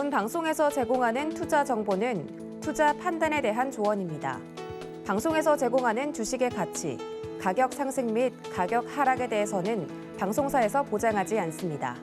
본 방송에서 제공하는 투자 정보는 투자 판단에 대한 조언입니다. 방송에서 제공하는 주식의 가치, 가격 상승 및 가격 하락에 대해서는 방송사에서 보장하지 않습니다.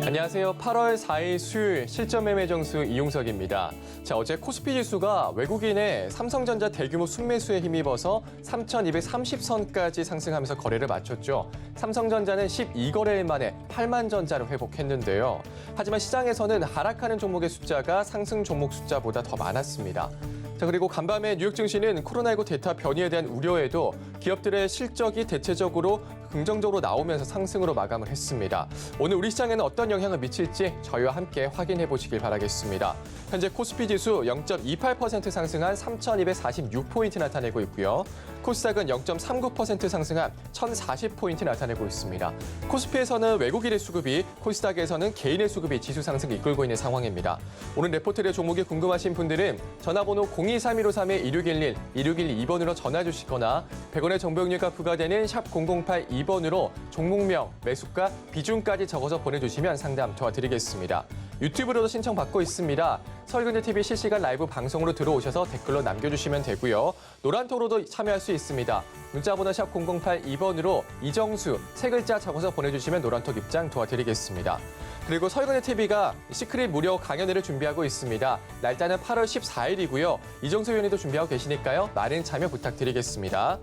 안녕하세요. 8월 4일 수요일 실전 매매 정수 이용석입니다. 자, 어제 코스피 지수가 외국인의 삼성전자 대규모 순매수에 힘입어서 3,230선까지 상승하면서 거래를 마쳤죠. 삼성전자는 12거래일 만에 8만 전자를 회복했는데요. 하지만 시장에서는 하락하는 종목의 숫자가 상승 종목 숫자보다 더 많았습니다. 자, 그리고 간밤에 뉴욕 증시는 코로나19 델타 변이에 대한 우려에도 기업들의 실적이 대체적으로 긍정적으로 나오면서 상승으로 마감을 했습니다. 오늘 우리 시장에는 어떤 영향을 미칠지 저희와 함께 확인해 보시길 바라겠습니다. 현재 코스피 지수 0.28% 상승한 3,246포인트 나타내고 있고요. 코스닥은 0.39% 상승한 1,040포인트 나타내고 있습니다. 코스피에서는 외국인의 수급이, 코스닥에서는 개인의 수급이 지수 상승을 이끌고 있는 상황입니다. 오늘 레포트의 종목이 궁금하신 분들은 전화번호 023153-1611, 1612번으로 전화 주시거나 100원의 정보용료가 부과되는 샵 0082번으로 종목명, 매수가, 비중까지 적어서 보내주시면 상담 도와드리겠습니다. 유튜브로도 신청받고 있습니다. 서울경제TV 실시간 라이브 방송으로 들어오셔서 댓글로 남겨주시면 되고요. 노란토로도 참여할 수 있습니다. 문자번호 샵 0082번으로 이정수 세 글자 적어서 보내주시면 노란톡 입장 도와드리겠습니다. 그리고 서울경제TV가 시크릿 무료 강연회를 준비하고 있습니다. 날짜는 8월 14일이고요. 이정수 위원님도 준비하고 계시니까요. 많은 참여 부탁드리겠습니다.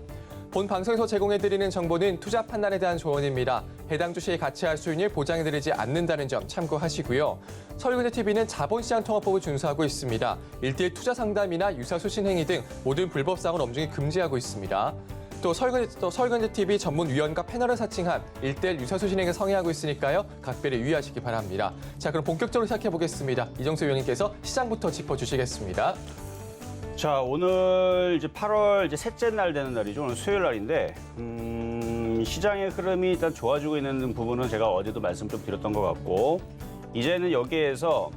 본 방송에서 제공해드리는 정보는 투자 판단에 대한 조언입니다. 해당 주식의 가치와 수익률 보장해드리지 않는다는 점 참고하시고요. 서울경제TV는 자본시장 통화법을 준수하고 있습니다. 1:1 투자 상담이나 유사 수신 행위 등 모든 불법 사항을 엄중히 금지하고 있습니다. 또 서울경제TV 전문위원과 패널을 사칭한 1:1 유사 수신 행위를 성행하고 있으니까요. 각별히 유의하시기 바랍니다. 자, 그럼 본격적으로 시작해보겠습니다. 이정수 위원님께서 시장부터 짚어주시겠습니다. 자, 오늘 이제 8월 이제 셋째 날 되는 날이죠. 오늘 수요일 날인데, 시장의 흐름이 일단 좋아지고 있는 부분은 제가 어제도 말씀 좀 드렸던 것 같고, 이제는 여기에서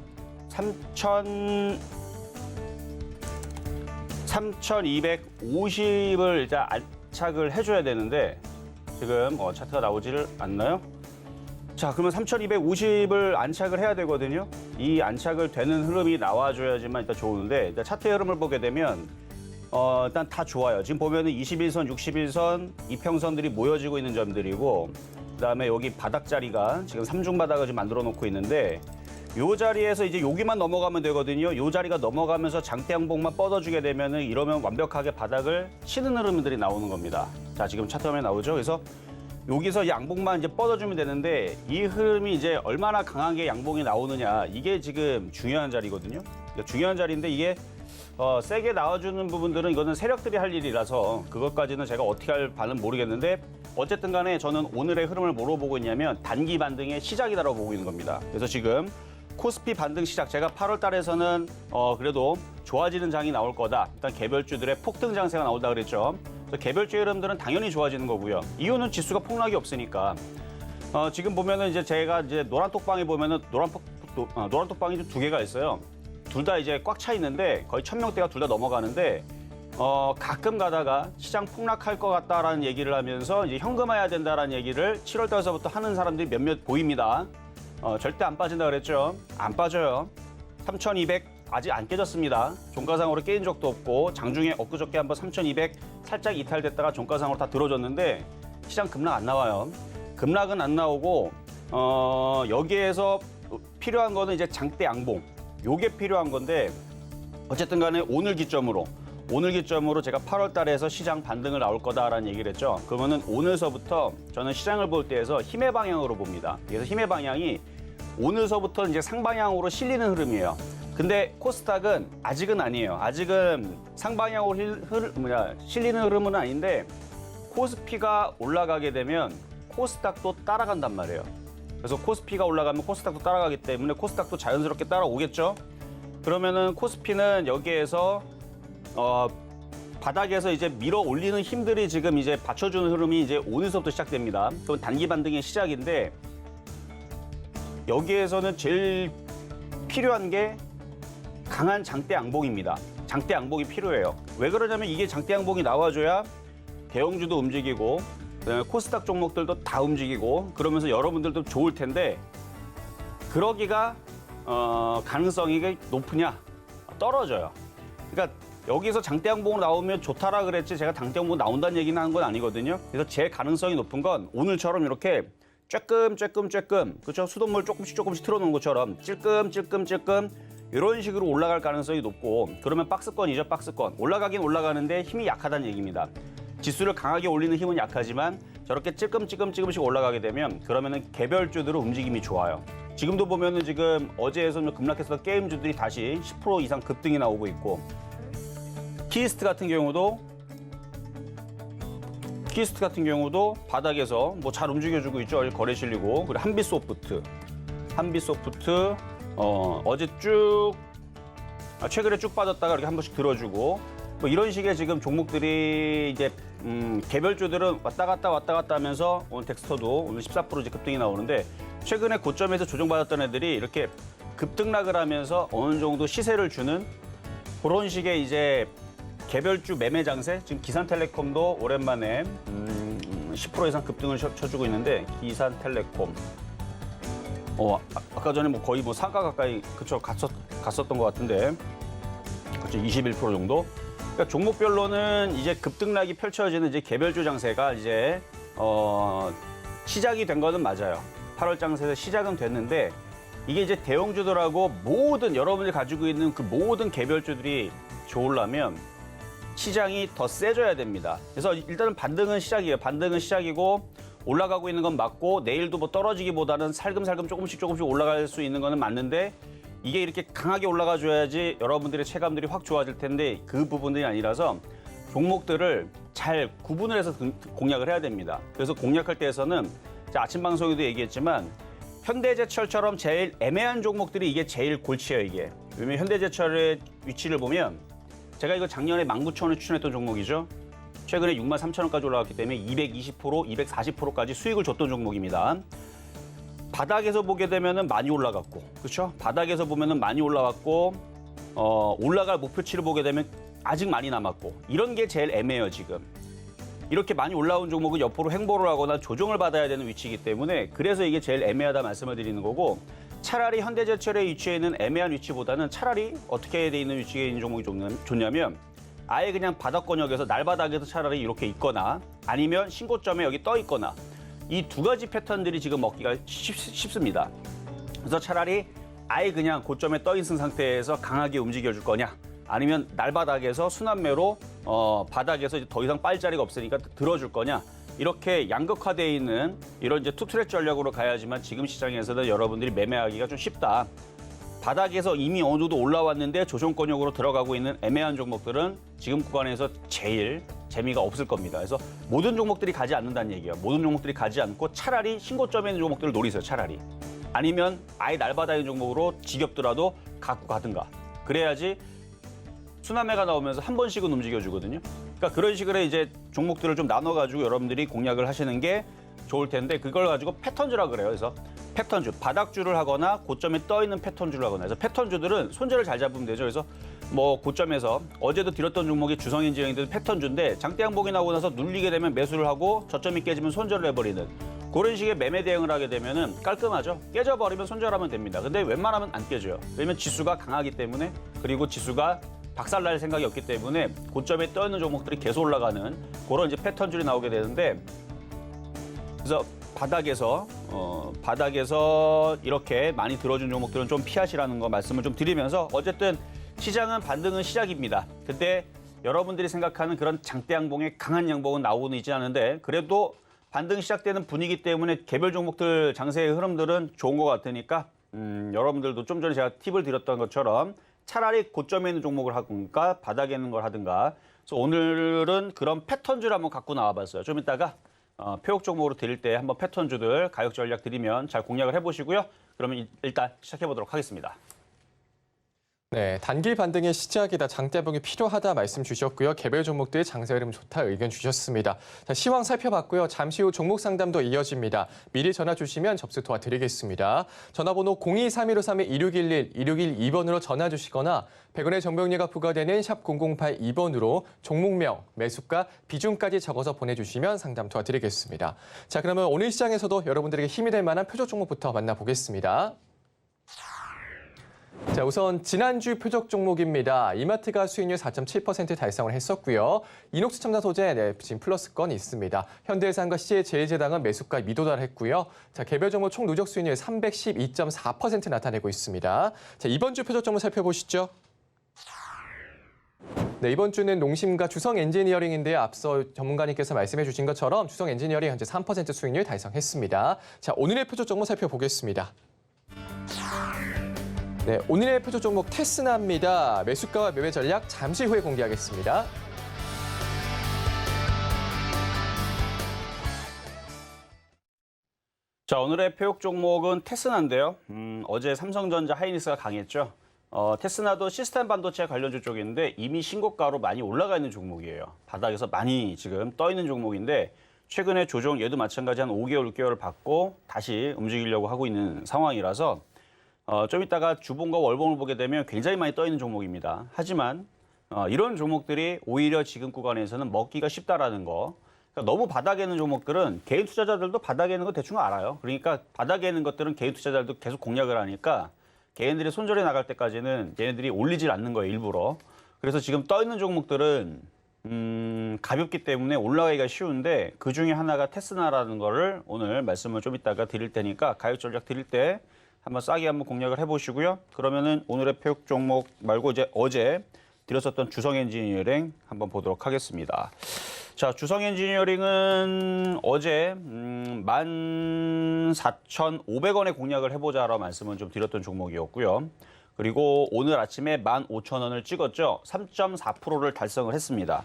3,250을 일단 안착을 해줘야 되는데, 지금 차트가 나오지를 않나요? 자, 그러면 3,250을 안착을 해야 되거든요. 이 안착을 되는 흐름이 나와줘야지만 일단 좋은데, 일단 차트의 흐름을 보게 되면 일단 다 좋아요. 지금 보면은 21선, 61선, 이평선들이 모여지고 있는 점들이고, 그다음에 여기 바닥 자리가 지금 3중 바닥을 지금 만들어 놓고 있는데, 요 자리에서 이제 여기만 넘어가면 되거든요. 요 자리가 넘어가면서 장대 양봉만 뻗어주게 되면은 이러면 완벽하게 바닥을 치는 흐름들이 나오는 겁니다. 자, 지금 차트 화면에 나오죠. 그래서 여기서 양봉만 이제 뻗어주면 되는데, 이 흐름이 이제 얼마나 강하게 양봉이 나오느냐, 이게 지금 중요한 자리거든요. 그러니까 중요한 자리인데, 이게 세게 나와주는 부분들은 이거는 세력들이 할 일이라서 그것까지는 제가 어떻게 할 바는 모르겠는데, 어쨌든 간에 저는 오늘의 흐름을 뭐로 보고 있냐면 단기 반등의 시작이다라고 보고 있는 겁니다. 그래서 지금 코스피 반등 시작, 제가 8월 달에서는 그래도 좋아지는 장이 나올 거다. 일단 개별주들의 폭등 장세가 나온다 그랬죠. 그래서 개별주의 흐름들은 당연히 좋아지는 거고요. 이유는 지수가 폭락이 없으니까. 지금 보면은 이제 제가 이제 노란톡방에 보면은 노란톡방이 좀 두 개가 있어요. 둘 다 이제 꽉 차 있는데 거의 1,000명대가 둘 다 넘어가는데, 가끔 가다가 시장 폭락할 것 같다라는 얘기를 하면서 이제 현금화해야 된다라는 얘기를 7월 달서부터 하는 사람들이 몇몇 보입니다. 절대 안 빠진다 그랬죠. 안 빠져요. 3,200 아직 안 깨졌습니다. 종가상으로 깨진 적도 없고, 장중에 엊그저께 한번 3,200 살짝 이탈됐다가 종가상으로 다 들어줬는데 시장 급락 안 나와요. 급락은 안 나오고, 여기에서 필요한 거는 이제 장대 양봉, 요게 필요한 건데, 어쨌든 간에 오늘 기점으로 제가 8월 달에서 시장 반등을 나올 거다라는 얘기를 했죠. 그러면은 오늘서부터 저는 시장을 볼 때에서 힘의 방향으로 봅니다. 그래서 힘의 방향이 오늘서부터 이제 상방향으로 실리는 흐름이에요. 근데 코스닥은 아직은 아니에요. 아직은 상방향으로 실리는 흐름은 아닌데, 코스피가 올라가게 되면 코스닥도 따라간단 말이에요. 그래서 코스피가 올라가면 코스닥도 따라가기 때문에 코스닥도 자연스럽게 따라오겠죠. 그러면은 코스피는 여기에서 바닥에서 이제 밀어 올리는 힘들이 지금 이제 받쳐주는 흐름이 이제 오늘서부터 시작됩니다. 그건 단기 반등의 시작인데, 여기에서는 제일 필요한 게 강한 장대 양봉입니다. 장대 양봉이 필요해요. 왜 그러냐면 이게 장대 양봉이 나와줘야 대형주도 움직이고 그다음에 코스닥 종목들도 다 움직이고 그러면서 여러분들도 좋을 텐데 그러기가 가능성이 높으냐? 떨어져요. 그러니까 여기서 장대양봉으로 나오면 좋다라 그랬지 제가 장대양봉 나온다는 얘기는 하는 건 아니거든요. 그래서 제일 가능성이 높은 건 오늘처럼 이렇게 쬐끔 그렇죠? 수돗물 조금씩 틀어놓은 것처럼 찔끔 이런 식으로 올라갈 가능성이 높고 그러면 박스권이죠. 박스권. 올라가긴 올라가는데 힘이 약하다는 얘기입니다. 지수를 강하게 올리는 힘은 약하지만 저렇게 찔끔씩 올라가게 되면 그러면은 개별주들은 움직임이 좋아요. 지금도 보면은 지금 어제에서 급락했었던 게임주들이 다시 10% 이상 급등이 나오고 있고 키스트 같은 경우도 바닥에서 뭐 잘 움직여주고 있죠. 거래 실리고 그리고 한빛소프트 어제 최근에 쭉 빠졌다가 이렇게 한 번씩 들어주고 뭐 이런 식의 지금 종목들이 이제 개별주들은 왔다 갔다 하면서 오늘 덱스터도 오늘 14% 이제 급등이 나오는데 최근에 고점에서 조정받았던 애들이 이렇게 급등락을 하면서 어느 정도 시세를 주는 그런 식의 이제 개별주 매매 장세. 지금 기산텔레콤도 오랜만에 10% 이상 급등을 쳐주고 있는데 기산텔레콤. 아까 전에 뭐 거의 뭐 상가 가까이 그쵸 갔었던 것 같은데 그쵸 21% 정도. 그러니까 종목별로는 이제 급등락이 펼쳐지는 이제 개별주 장세가 이제 시작이 된 거는 맞아요. 8월 장세에서 시작은 됐는데 이게 이제 대형주들하고 모든 여러분이 가지고 있는 그 모든 개별주들이 좋으려면 시장이 더 세져야 됩니다. 그래서 일단은 반등은 시작이에요. 반등은 시작이고 올라가고 있는 건 맞고 내일도 뭐 떨어지기보다는 살금살금 조금씩 올라갈 수 있는 거는 맞는데 이게 이렇게 강하게 올라가 줘야지 여러분들의 체감들이 확 좋아질 텐데 그 부분들이 아니라서 종목들을 잘 구분을 해서 공략을 해야 됩니다. 그래서 공략할 때에서는 아침 방송에도 얘기했지만 현대제철처럼 제일 애매한 종목들이 이게 제일 골치예요, 이게. 왜냐면 현대제철의 위치를 보면 제가 이거 작년에 19,000원에 추천했던 종목이죠. 최근에 63,000원까지 올라갔기 때문에 220%, 240%까지 수익을 줬던 종목입니다. 바닥에서 보게 되면은 많이 올라갔고, 그렇죠? 바닥에서 보면은 많이 올라왔고, 올라갈 목표치를 보게 되면 아직 많이 남았고, 이런 게 제일 애매해요, 지금. 이렇게 많이 올라온 종목은 옆으로 횡보를 하거나 조정을 받아야 되는 위치이기 때문에 그래서 이게 제일 애매하다 말씀을 드리는 거고 차라리 현대제철의 위치에 있는 애매한 위치보다는 차라리 어떻게 돼 있는 위치에 있는 종목이 좋냐면 아예 그냥 바닥권역에서 날바닥에서 차라리 이렇게 있거나 아니면 신고점에 여기 떠 있거나 이 두 가지 패턴들이 지금 먹기가 쉽습니다. 그래서 차라리 아예 그냥 고점에 떠 있는 상태에서 강하게 움직여 줄 거냐 아니면 날바닥에서 순환매로 바닥에서 이제 더 이상 빨 자리가 없으니까 들어줄 거냐 이렇게 양극화되어 있는 이런 이제 투트랙 전략으로 가야지만 지금 시장에서는 여러분들이 매매하기가 좀 쉽다. 바닥에서 이미 어느 정도 올라왔는데 조정권역으로 들어가고 있는 애매한 종목들은 지금 구간에서 제일 재미가 없을 겁니다. 그래서 모든 종목들이 가지 않는다는 얘기예요. 모든 종목들이 가지 않고 차라리 신고점에 있는 종목들을 노리세요. 차라리. 아니면 아예 날바닥의 종목으로 지겹더라도 갖고 가든가. 그래야지 순환매가 나오면서 한 번씩은 움직여주거든요. 그러니까 그런 식으로 이제 종목들을 좀 나눠가지고 여러분들이 공략을 하시는 게 좋을 텐데 그걸 가지고 패턴주라 그래요. 그래서 패턴주, 바닥주를 하거나 고점에 떠 있는 패턴주를 하거나 해서 패턴주들은 손절을 잘 잡으면 되죠. 그래서 뭐 고점에서 어제도 드렸던 종목이 주성인지형인데도 패턴주인데 장대양봉이 나오고 나서 눌리게 되면 매수를 하고 저점이 깨지면 손절을 해버리는 그런 식의 매매 대응을 하게 되면은 깔끔하죠. 깨져버리면 손절하면 됩니다. 근데 웬만하면 안 깨져요. 왜냐면 지수가 강하기 때문에 그리고 지수가 박살날 생각이 없기 때문에 고점에 떠 있는 종목들이 계속 올라가는 그런 이제 패턴줄이 나오게 되는데 그래서 바닥에서 이렇게 많이 들어준 종목들은 좀 피하시라는 거 말씀을 좀 드리면서 어쨌든 시장은 반등은 시작입니다. 근데 여러분들이 생각하는 그런 장대양봉의 강한 양봉은 나오고는 있지 않은데 그래도 반등 시작되는 분위기 때문에 개별 종목들 장세의 흐름들은 좋은 것 같으니까 여러분들도 좀 전에 제가 팁을 드렸던 것처럼 차라리 고점에 있는 종목을 하든가 바닥에 있는 걸 하든가 그래서 오늘은 그런 패턴주를 한번 갖고 나와봤어요. 좀 이따가 표역 종목으로 드릴 때 한번 패턴주들 가격 전략 드리면 잘 공략을 해보시고요. 그러면 일단 시작해보도록 하겠습니다. 네, 단기 반등의 시작이다. 장대봉이 필요하다 말씀 주셨고요. 개별 종목들의 장세 흐름 좋다 의견 주셨습니다. 자, 시황 살펴봤고요. 잠시 후 종목 상담도 이어집니다. 미리 전화 주시면 접수 도와드리겠습니다. 전화번호 023153-2611, 2612번으로 전화 주시거나 100원의 정보용료가 부과되는 샵 0082번으로 종목명, 매수가, 비중까지 적어서 보내주시면 상담 도와드리겠습니다. 자, 그러면 오늘 시장에서도 여러분들에게 힘이 될 만한 표적 종목부터 만나보겠습니다. 자, 우선 지난주 표적 종목입니다. 이마트가 수익률 4.7% 달성을 했었고요. 이녹스 첨단 소재 지금 플러스권 있습니다. 현대해상과 CJ제당은 매수가 미도달했고요. 자, 개별 종목 총 누적 수익률 312.4% 나타내고 있습니다. 자, 이번 주 표적 종목 살펴보시죠. 네, 이번 주는 농심과 주성엔지니어링인데요. 앞서 전문가님께서 말씀해 주신 것처럼 주성엔지니어링 현재 3% 수익률 달성했습니다. 자, 오늘의 표적 종목 살펴보겠습니다. 네, 오늘의 표적 종목 테스나입니다. 매수가와 매매 전략 잠시 후에 공개하겠습니다. 자, 오늘의 표적 종목은 테스나인데요. 어제 삼성전자 하이닉스가 강했죠. 테스나도 시스템 반도체 관련주 쪽인데 이미 신고가로 많이 올라가 있는 종목이에요. 바닥에서 많이 지금 떠 있는 종목인데 최근에 조정 얘도 마찬가지 한 5개월, 6개월을 받고 다시 움직이려고 하고 있는 상황이라서 좀 이따가 주봉과 월봉을 보게 되면 굉장히 많이 떠 있는 종목입니다. 하지만 이런 종목들이 오히려 지금 구간에서는 먹기가 쉽다라는 거. 그러니까 너무 바닥에 있는 종목들은 개인 투자자들도 바닥에 있는 거 대충 알아요. 그러니까 바닥에 있는 것들은 개인 투자자들도 계속 공략을 하니까 개인들이 손절해 나갈 때까지는 얘네들이 올리질 않는 거예요, 일부러. 그래서 지금 떠 있는 종목들은 가볍기 때문에 올라가기가 쉬운데 그 중에 하나가 테스나라는 거를 오늘 말씀을 좀 이따가 드릴 테니까 가격 전략 드릴 때 한번 싸게 한번 공략을 해보시고요. 그러면은 오늘의 표적 종목 말고 이제 어제 드렸었던 주성엔지니어링 한번 보도록 하겠습니다. 자, 주성엔지니어링은 어제 14,500원에 공략을 해보자라고 말씀을 좀 드렸던 종목이었고요. 그리고 오늘 아침에 15,000원을 찍었죠. 3.4%를 달성을 했습니다.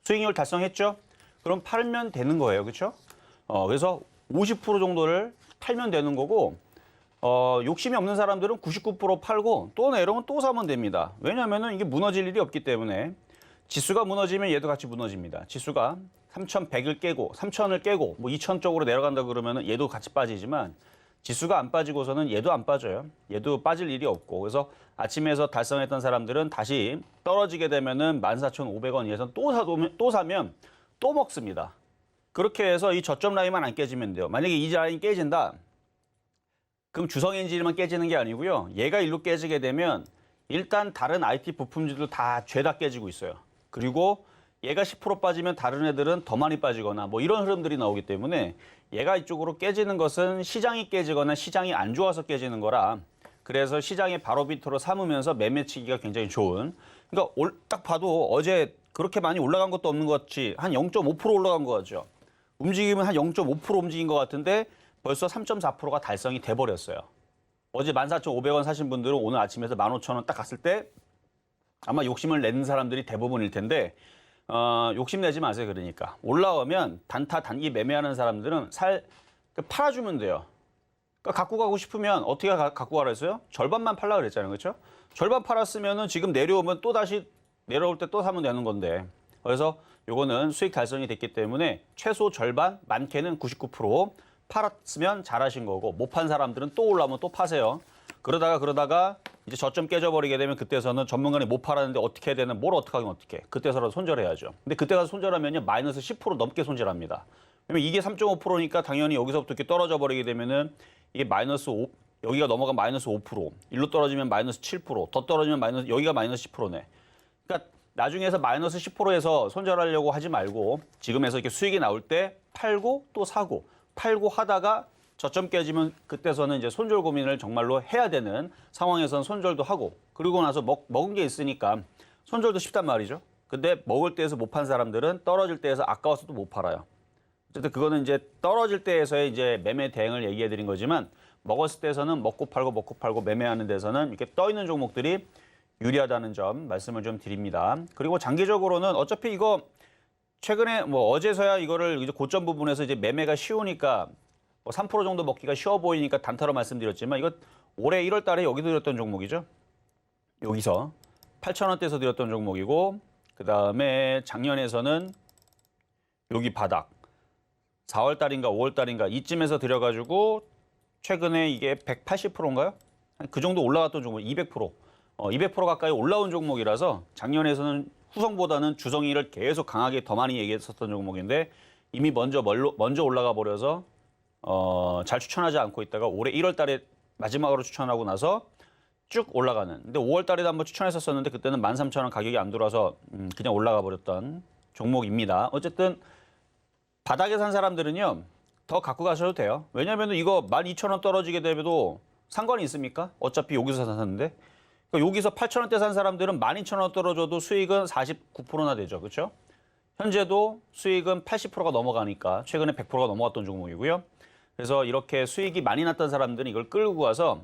수익률 달성했죠? 그럼 팔면 되는 거예요. 그렇죠? 그래서 50% 정도를 팔면 되는 거고 욕심이 없는 사람들은 99% 팔고 또 내려오면 또 사면 됩니다. 왜냐하면 이게 무너질 일이 없기 때문에 지수가 무너지면 얘도 같이 무너집니다. 지수가 3,100을 깨고 3,000을 깨고 뭐 2,000 쪽으로 내려간다 그러면 얘도 같이 빠지지만 지수가 안 빠지고서는 얘도 안 빠져요. 얘도 빠질 일이 없고 그래서 아침에서 달성했던 사람들은 다시 떨어지게 되면은 14,500원 이에서 또 사면 또 먹습니다. 그렇게 해서 이 저점 라인만 안 깨지면 돼요. 만약에 이 라인 깨진다. 그럼 주성엔진만 깨지는 게 아니고요. 얘가 일로 깨지게 되면 일단 다른 IT 부품주도 다 죄다 깨지고 있어요. 그리고 얘가 10% 빠지면 다른 애들은 더 많이 빠지거나 뭐 이런 흐름들이 나오기 때문에 얘가 이쪽으로 깨지는 것은 시장이 깨지거나 시장이 안 좋아서 깨지는 거라 그래서 시장의 바로 밑으로 삼으면서 매매치기가 굉장히 좋은 그러니까 딱 봐도 어제 그렇게 많이 올라간 것도 없는 것 같이 한 0.5% 올라간 것 같죠. 움직임은 한 0.5% 움직인 것 같은데 벌써 3.4%가 달성이 돼버렸어요. 어제 14,500원 사신 분들은 오늘 아침에서 15,000원 딱 갔을 때 아마 욕심을 내는 사람들이 대부분일 텐데 욕심내지 마세요. 그러니까 올라오면 단기 매매하는 사람들은 팔아주면 돼요. 그러니까 갖고 가고 싶으면 어떻게 갖고 가라 했어요? 절반만 팔라 그랬잖아요. 그렇죠? 절반 팔았으면은 지금 내려오면 또 다시 내려올 때 또 사면 되는 건데 그래서 요거는 수익 달성이 됐기 때문에 최소 절반, 많게는 99% 팔았으면 잘하신 거고 못 판 사람들은 또 올라오면 또 파세요. 그러다가 이제 저점 깨져버리게 되면 그때서는 전문가는 못 팔았는데 어떻게 해야 되나 뭘 어떻게 하긴 어떻게 그때서라도 손절해야죠. 근데 그때 가서 손절하면요 마이너스 10% 넘게 손절합니다. 왜냐면 이게 3.5%니까 당연히 여기서부터 이렇게 떨어져 버리게 되면은 이게 마이너스 5 여기가 넘어가 마이너스 5% 일로 떨어지면 마이너스 7% 더 떨어지면 마이너스 여기가 마이너스 10%네. 그러니까 나중에서 마이너스 10%에서 손절하려고 하지 말고 지금에서 이렇게 수익이 나올 때 팔고 또 사고 팔고 하다가 저점 깨지면 그때서는 이제 손절 고민을 정말로 해야 되는 상황에서는 손절도 하고 그리고 나서 먹은 게 있으니까 손절도 쉽단 말이죠. 근데 먹을 때에서 못 판 사람들은 떨어질 때에서 아까워서 또 못 팔아요. 어쨌든 그거는 이제 떨어질 때에서의 이제 매매 대응을 얘기해 드린 거지만 먹었을 때에서는 먹고 팔고 매매하는 데서는 이렇게 떠 있는 종목들이 유리하다는 점 말씀을 좀 드립니다. 그리고 장기적으로는 어차피 이거 최근에 뭐 어제서야 이거를 이제 고점 부분에서 이제 매매가 쉬우니까 뭐 3% 정도 먹기가 쉬워 보이니까 단타로 말씀드렸지만 이거 올해 1월 달에 여기도 드렸던 종목이죠. 여기서 8,000원대에서 드렸던 종목이고 그다음에 작년에서는 여기 바닥 4월 달인가 5월 달인가 이쯤에서 드려가지고 최근에 이게 180%인가요? 그 정도 올라갔던 종목 200%. 200% 가까이 올라온 종목이라서 작년에서는 후성보다는 주성이를 계속 강하게 더 많이 얘기했었던 종목인데 이미 먼저 올라가 버려서 잘 추천하지 않고 있다가 올해 1월 달에 마지막으로 추천하고 나서 쭉 올라가는. 근데 5월 달에도 한번 추천했었는데 그때는 13,000원 가격이 안 들어와서 그냥 올라가 버렸던 종목입니다. 어쨌든 바닥에 산 사람들은요. 더 갖고 가셔도 돼요. 왜냐하면 이거 12,000원 떨어지게 되면도 상관이 있습니까? 어차피 여기서 샀는데. 그러니까 여기서 8,000원대 산 사람들은 12,000원 떨어져도 수익은 49%나 되죠. 그렇죠? 현재도 수익은 80%가 넘어가니까 최근에 100%가 넘어갔던 종목이고요. 그래서 이렇게 수익이 많이 났던 사람들은 이걸 끌고 가서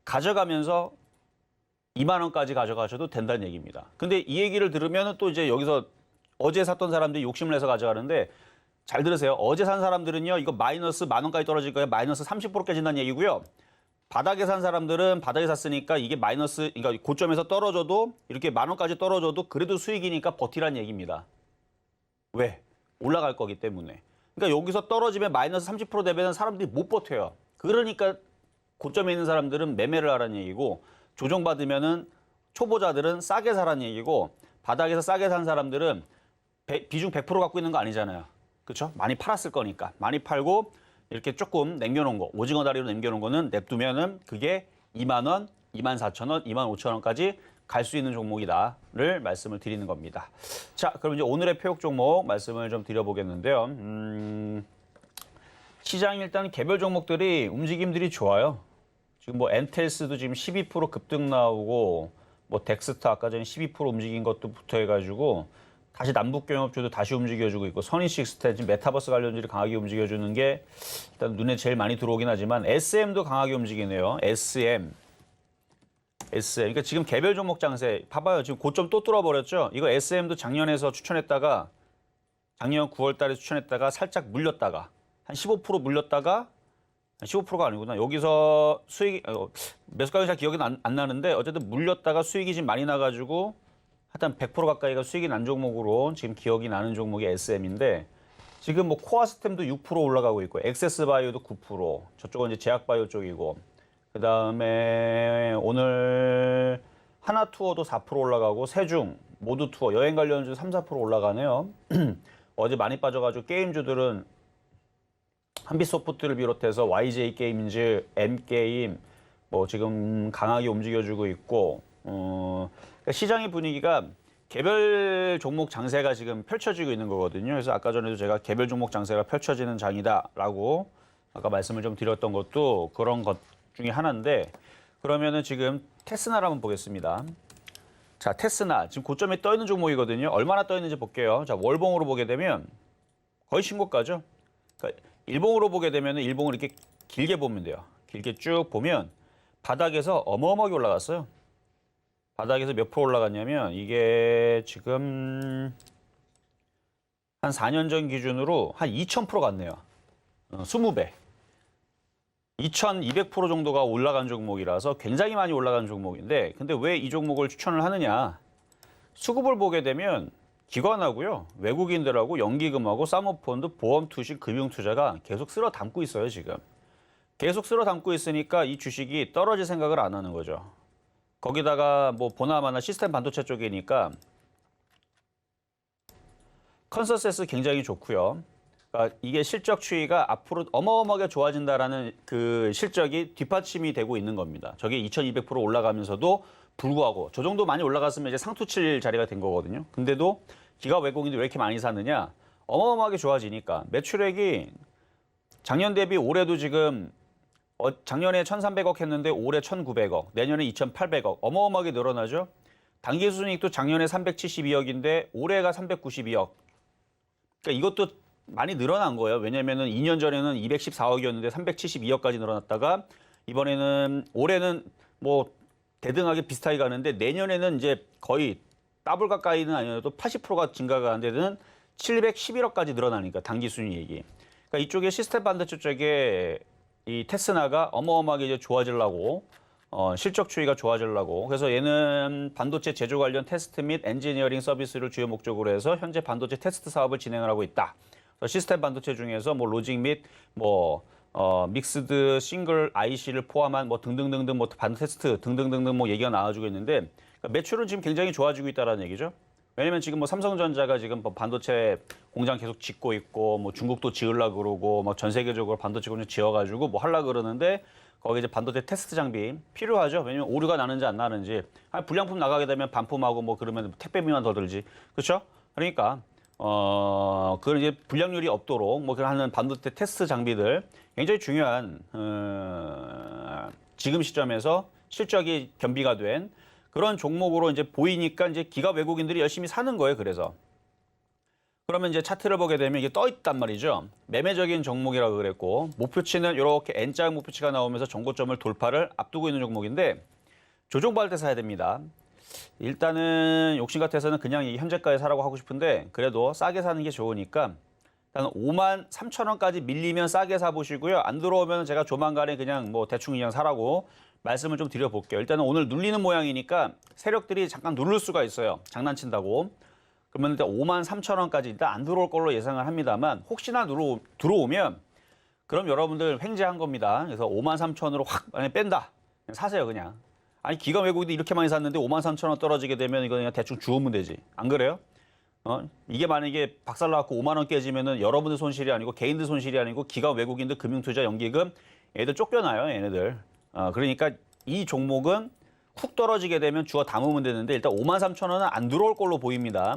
가져가면서 2만 원까지 가져가셔도 된다는 얘기입니다. 근데 이 얘기를 들으면 또 이제 여기서 어제 샀던 사람들이 욕심을 내서 가져가는데 잘 들으세요. 어제 산 사람들은요. 이거 마이너스 10,000원까지 떨어질 거예요. 마이너스 30% 깨진다는 얘기고요. 바닥에 산 사람들은 바닥에 샀으니까 이게 마이너스, 그러니까 고점에서 떨어져도 이렇게 10,000원까지 떨어져도 그래도 수익이니까 버티라는 얘기입니다. 왜? 올라갈 거기 때문에. 그러니까 여기서 떨어지면 마이너스 30% 되면 사람들이 못 버텨요. 그러니까 고점에 있는 사람들은 매매를 하라는 얘기고 조정받으면은 초보자들은 싸게 사라는 얘기고 바닥에서 싸게 산 사람들은 비중 100% 갖고 있는 거 아니잖아요. 그렇죠? 많이 팔았을 거니까. 많이 팔고 이렇게 조금 남겨놓은 거, 오징어 다리로 남겨놓은 거는 냅두면은 그게 2만 원, 24,000원, 25,000원까지 갈 수 있는 종목이다를 말씀을 드리는 겁니다. 자, 그럼 이제 오늘의 표역 종목 말씀을 좀 드려보겠는데요. 시장 일단 개별 종목들이 움직임들이 좋아요. 지금 뭐 엔텔스도 지금 12% 급등 나오고 뭐 덱스터 아까 전에 12% 움직인 것도 붙어해가지고 다시 남북경협주도 다시 움직여주고 있고 선인식스텐 지금 메타버스 관련주를 강하게 움직여주는 게 일단 눈에 제일 많이 들어오긴 하지만 SM도 강하게 움직이네요. SM. 그러니까 지금 개별 종목 장세 봐봐요. 지금 고점 또 뚫어버렸죠. 이거 SM도 작년에서 추천했다가 작년 9월 달에 추천했다가 살짝 물렸다가 한 15% 물렸다가 15%가 아니구나. 여기서 수익이 매수가격이 잘 기억이 안 나는데 어쨌든 물렸다가 수익이 지금 많이 나가지고 하여튼 100% 가까이가 수익이 난 종목으로 지금 기억이 나는 종목이 SM인데 지금 뭐 코아스템도 6% 올라가고 있고 엑세스바이오도 9%, 저쪽은 이제 제약바이오 쪽이고 그다음에 오늘 하나투어도 4% 올라가고 세중, 모두투어, 여행 관련주 3, 4% 올라가네요. 어제 많이 빠져가지고 게임주들은 한빛소프트를 비롯해서 YJ 게임즈, M게임 뭐 지금 강하게 움직여주고 있고 그러니까 시장의 분위기가 개별 종목 장세가 지금 펼쳐지고 있는 거거든요. 그래서 아까 전에도 제가 개별 종목 장세가 펼쳐지는 장이다라고 아까 말씀을 좀 드렸던 것도 그런 것 중에 하나인데 그러면은 지금 테스나를 한번 보겠습니다. 자, 테스나 지금 고점에 떠 있는 종목이거든요. 얼마나 떠 있는지 볼게요. 자, 월봉으로 보게 되면 거의 신고가죠. 그러니까 일봉으로 보게 되면 일봉을 이렇게 길게 보면 돼요. 길게 쭉 보면 바닥에서 어마어마하게 올라갔어요. 바닥에서 몇 프로 올라갔냐면 이게 지금 한 4년 전 기준으로 한 2,000% 갔네요. 20배. 2,200% 정도가 올라간 종목이라서 굉장히 많이 올라간 종목인데 근데 왜 이 종목을 추천을 하느냐. 수급을 보게 되면 기관하고요. 외국인들하고 연기금하고 사모펀드, 보험 투시, 금융 투자가 계속 쓸어 담고 있어요, 지금. 계속 쓸어 담고 있으니까 이 주식이 떨어질 생각을 안 하는 거죠. 거기다가 뭐 보나마나 시스템 반도체 쪽이니까 컨센서스 굉장히 좋고요. 그러니까 이게 실적 추이가 앞으로 어마어마하게 좋아진다라는 그 실적이 뒷받침이 되고 있는 겁니다. 저게 2,200% 올라가면서도 불구하고 저 정도 많이 올라갔으면 이제 상투 칠 자리가 된 거거든요. 근데도 기가 외국인들이 왜 이렇게 많이 샀느냐? 어마어마하게 좋아지니까 매출액이 작년 대비 올해도 지금 작년에 1,300억 했는데 올해 1,900억, 내년에 2,800억 어마어마하게 늘어나죠. 당기순이익도 작년에 372억인데 올해가 392억. 그러니까 이것도 많이 늘어난 거예요. 왜냐면은 2년 전에는 214억이었는데 372억까지 늘어났다가 이번에는 올해는 뭐 대등하게 비슷하게 가는데 내년에는 이제 거의 더블 가까이는 아니어도 80%가 증가가 안 되는 711억까지 늘어나니까 당기순이익이. 그러니까 이쪽에 시스템 반도체 쪽에 이 테스나가 어마어마하게 이제 좋아지려고 실적 추이가 좋아지려고. 그래서 얘는 반도체 제조 관련 테스트 및 엔지니어링 서비스를 주요 목적으로 해서 현재 반도체 테스트 사업을 진행을 하고 있다. 시스템 반도체 중에서 뭐 로직 및 믹스드 싱글 IC를 포함한 뭐 등등등등 뭐 반도체 테스트 등등등등 뭐 얘기가 나와주고 있는데 그러니까 매출은 지금 굉장히 좋아지고 있다라는 얘기죠. 왜냐면 지금 뭐 삼성전자가 지금 뭐 반도체 공장 계속 짓고 있고 뭐 중국도 지으려고 그러고 뭐 전 세계적으로 반도체 공장 지어가지고 뭐 하려고 그러는데 거기 이제 반도체 테스트 장비 필요하죠. 왜냐면 오류가 나는지 안 나는지 불량품 나가게 되면 반품하고 뭐 그러면 택배비만 더 들지. 그렇죠? 그러니까 그런 이제 불량률이 없도록 뭐 그런 하는 반도체 테스트 장비들 굉장히 중요한 지금 시점에서 실적이 겸비가 된 그런 종목으로 이제 보이니까 이제 기가 외국인들이 열심히 사는 거예요. 그래서 그러면 이제 차트를 보게 되면 이게 떠 있단 말이죠. 매매적인 종목이라고 그랬고 목표치는 이렇게 N자 목표치가 나오면서 정고점을 돌파를 앞두고 있는 종목인데 조정받을 때 사야 됩니다. 일단은 욕심 같아서는 그냥 이 현재가에 사라고 하고 싶은데 그래도 싸게 사는 게 좋으니까 일단 53,000원까지 밀리면 싸게 사보시고요. 안 들어오면 제가 조만간에 그냥 뭐 대충 그냥 사라고 말씀을 좀 드려볼게요. 일단은 오늘 눌리는 모양이니까 세력들이 잠깐 누를 수가 있어요. 장난친다고. 그러면 일단 53,000원까지 일단 안 들어올 걸로 예상을 합니다만 혹시나 들어오면 그럼 여러분들 횡재한 겁니다. 그래서 53,000원으로 확 만약에 뺀다. 그냥 사세요 그냥. 아니 기관 외국인도 이렇게 많이 샀는데 53,000원 떨어지게 되면 이거 그냥 대충 주우면 되지. 안 그래요? 이게 만약에 박살나갖고 5만 원 깨지면은 여러분들 손실이 아니고 개인들 손실이 아니고 기관 외국인들 금융투자 연기금 얘들 쫓겨나요 얘네들. 그러니까 이 종목은 훅 떨어지게 되면 주워 담으면 되는데 일단 53,000원은 안 들어올 걸로 보입니다.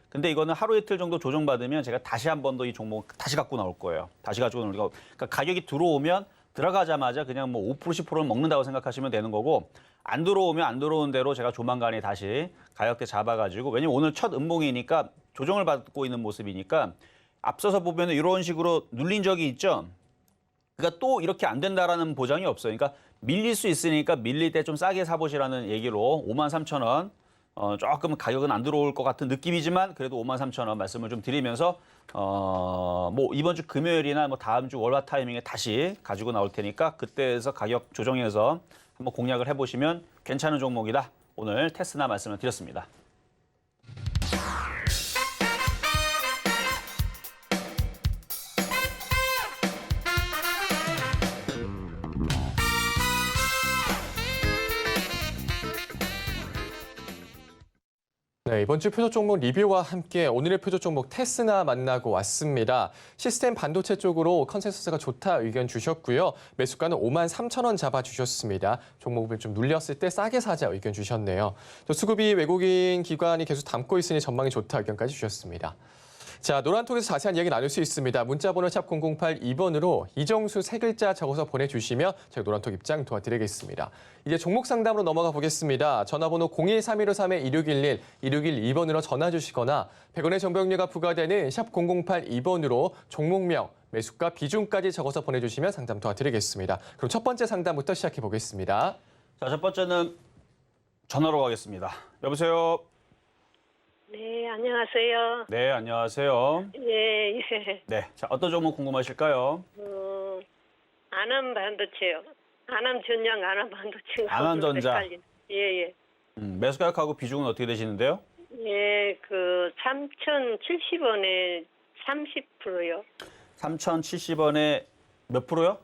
근데 이거는 하루 이틀 정도 조정받으면 제가 다시 한 번 더 이 종목 다시 갖고 나올 거예요. 다시 가지고 나올 거예요. 그러니까 가격이 들어오면 들어가자마자 그냥 뭐 5% 10%는 먹는다고 생각하시면 되는 거고 안 들어오면 안 들어온 대로 제가 조만간에 다시 가격대 잡아가지고 왜냐면 오늘 첫 음봉이니까 조정을 받고 있는 모습이니까 앞서서 보면 이런 식으로 눌린 적이 있죠. 그러니까 또 이렇게 안 된다라는 보장이 없어요. 그러니까 밀릴 수 있으니까 밀릴 때 좀 싸게 사보시라는 얘기로 53,000원 조금 가격은 안 들어올 것 같은 느낌이지만 그래도 53,000원 말씀을 좀 드리면서 뭐 이번 주 금요일이나 뭐 다음 주 월화 타이밍에 다시 가지고 나올 테니까 그때에서 가격 조정해서 한번 공략을 해보시면 괜찮은 종목이다. 오늘 테스나 말씀을 드렸습니다. 네, 이번 주 표적 종목 리뷰와 함께 오늘의 표적 종목 테스나 만나고 왔습니다. 시스템 반도체 쪽으로 컨센서스가 좋다 의견 주셨고요. 매수가는 53,000원 잡아주셨습니다. 종목을 좀 눌렸을 때 싸게 사자 의견 주셨네요. 또 수급이 외국인 기관이 계속 담고 있으니 전망이 좋다 의견까지 주셨습니다. 자, 노란톡에서 자세한 이야기 나눌 수 있습니다. 문자번호 샵 0082번으로 이정수 세 글자 적어서 보내주시면 저희 노란톡 입장 도와드리겠습니다. 이제 종목 상담으로 넘어가 보겠습니다. 전화번호 013-1531-2611, 2612번으로 전화 주시거나 100원의 정보용료가 부과되는 샵 0082번으로 종목명, 매수가 비중까지 적어서 보내주시면 상담 도와드리겠습니다. 그럼 첫 번째 상담부터 시작해 보겠습니다. 자, 첫 번째는 전화로 가겠습니다. 여보세요? 네, 안녕하세요. 네, 안녕하세요. 예, 예. 네, 자, 어떤 종목 궁금하실까요? 안암 반도체요. 안암 전장 안암 반도체. 안암전자. 예, 예. 매수 가격하고 비중은 어떻게 되시는데요? 예, 그 3,070원에 30%요. 3,070원에 몇 프로요?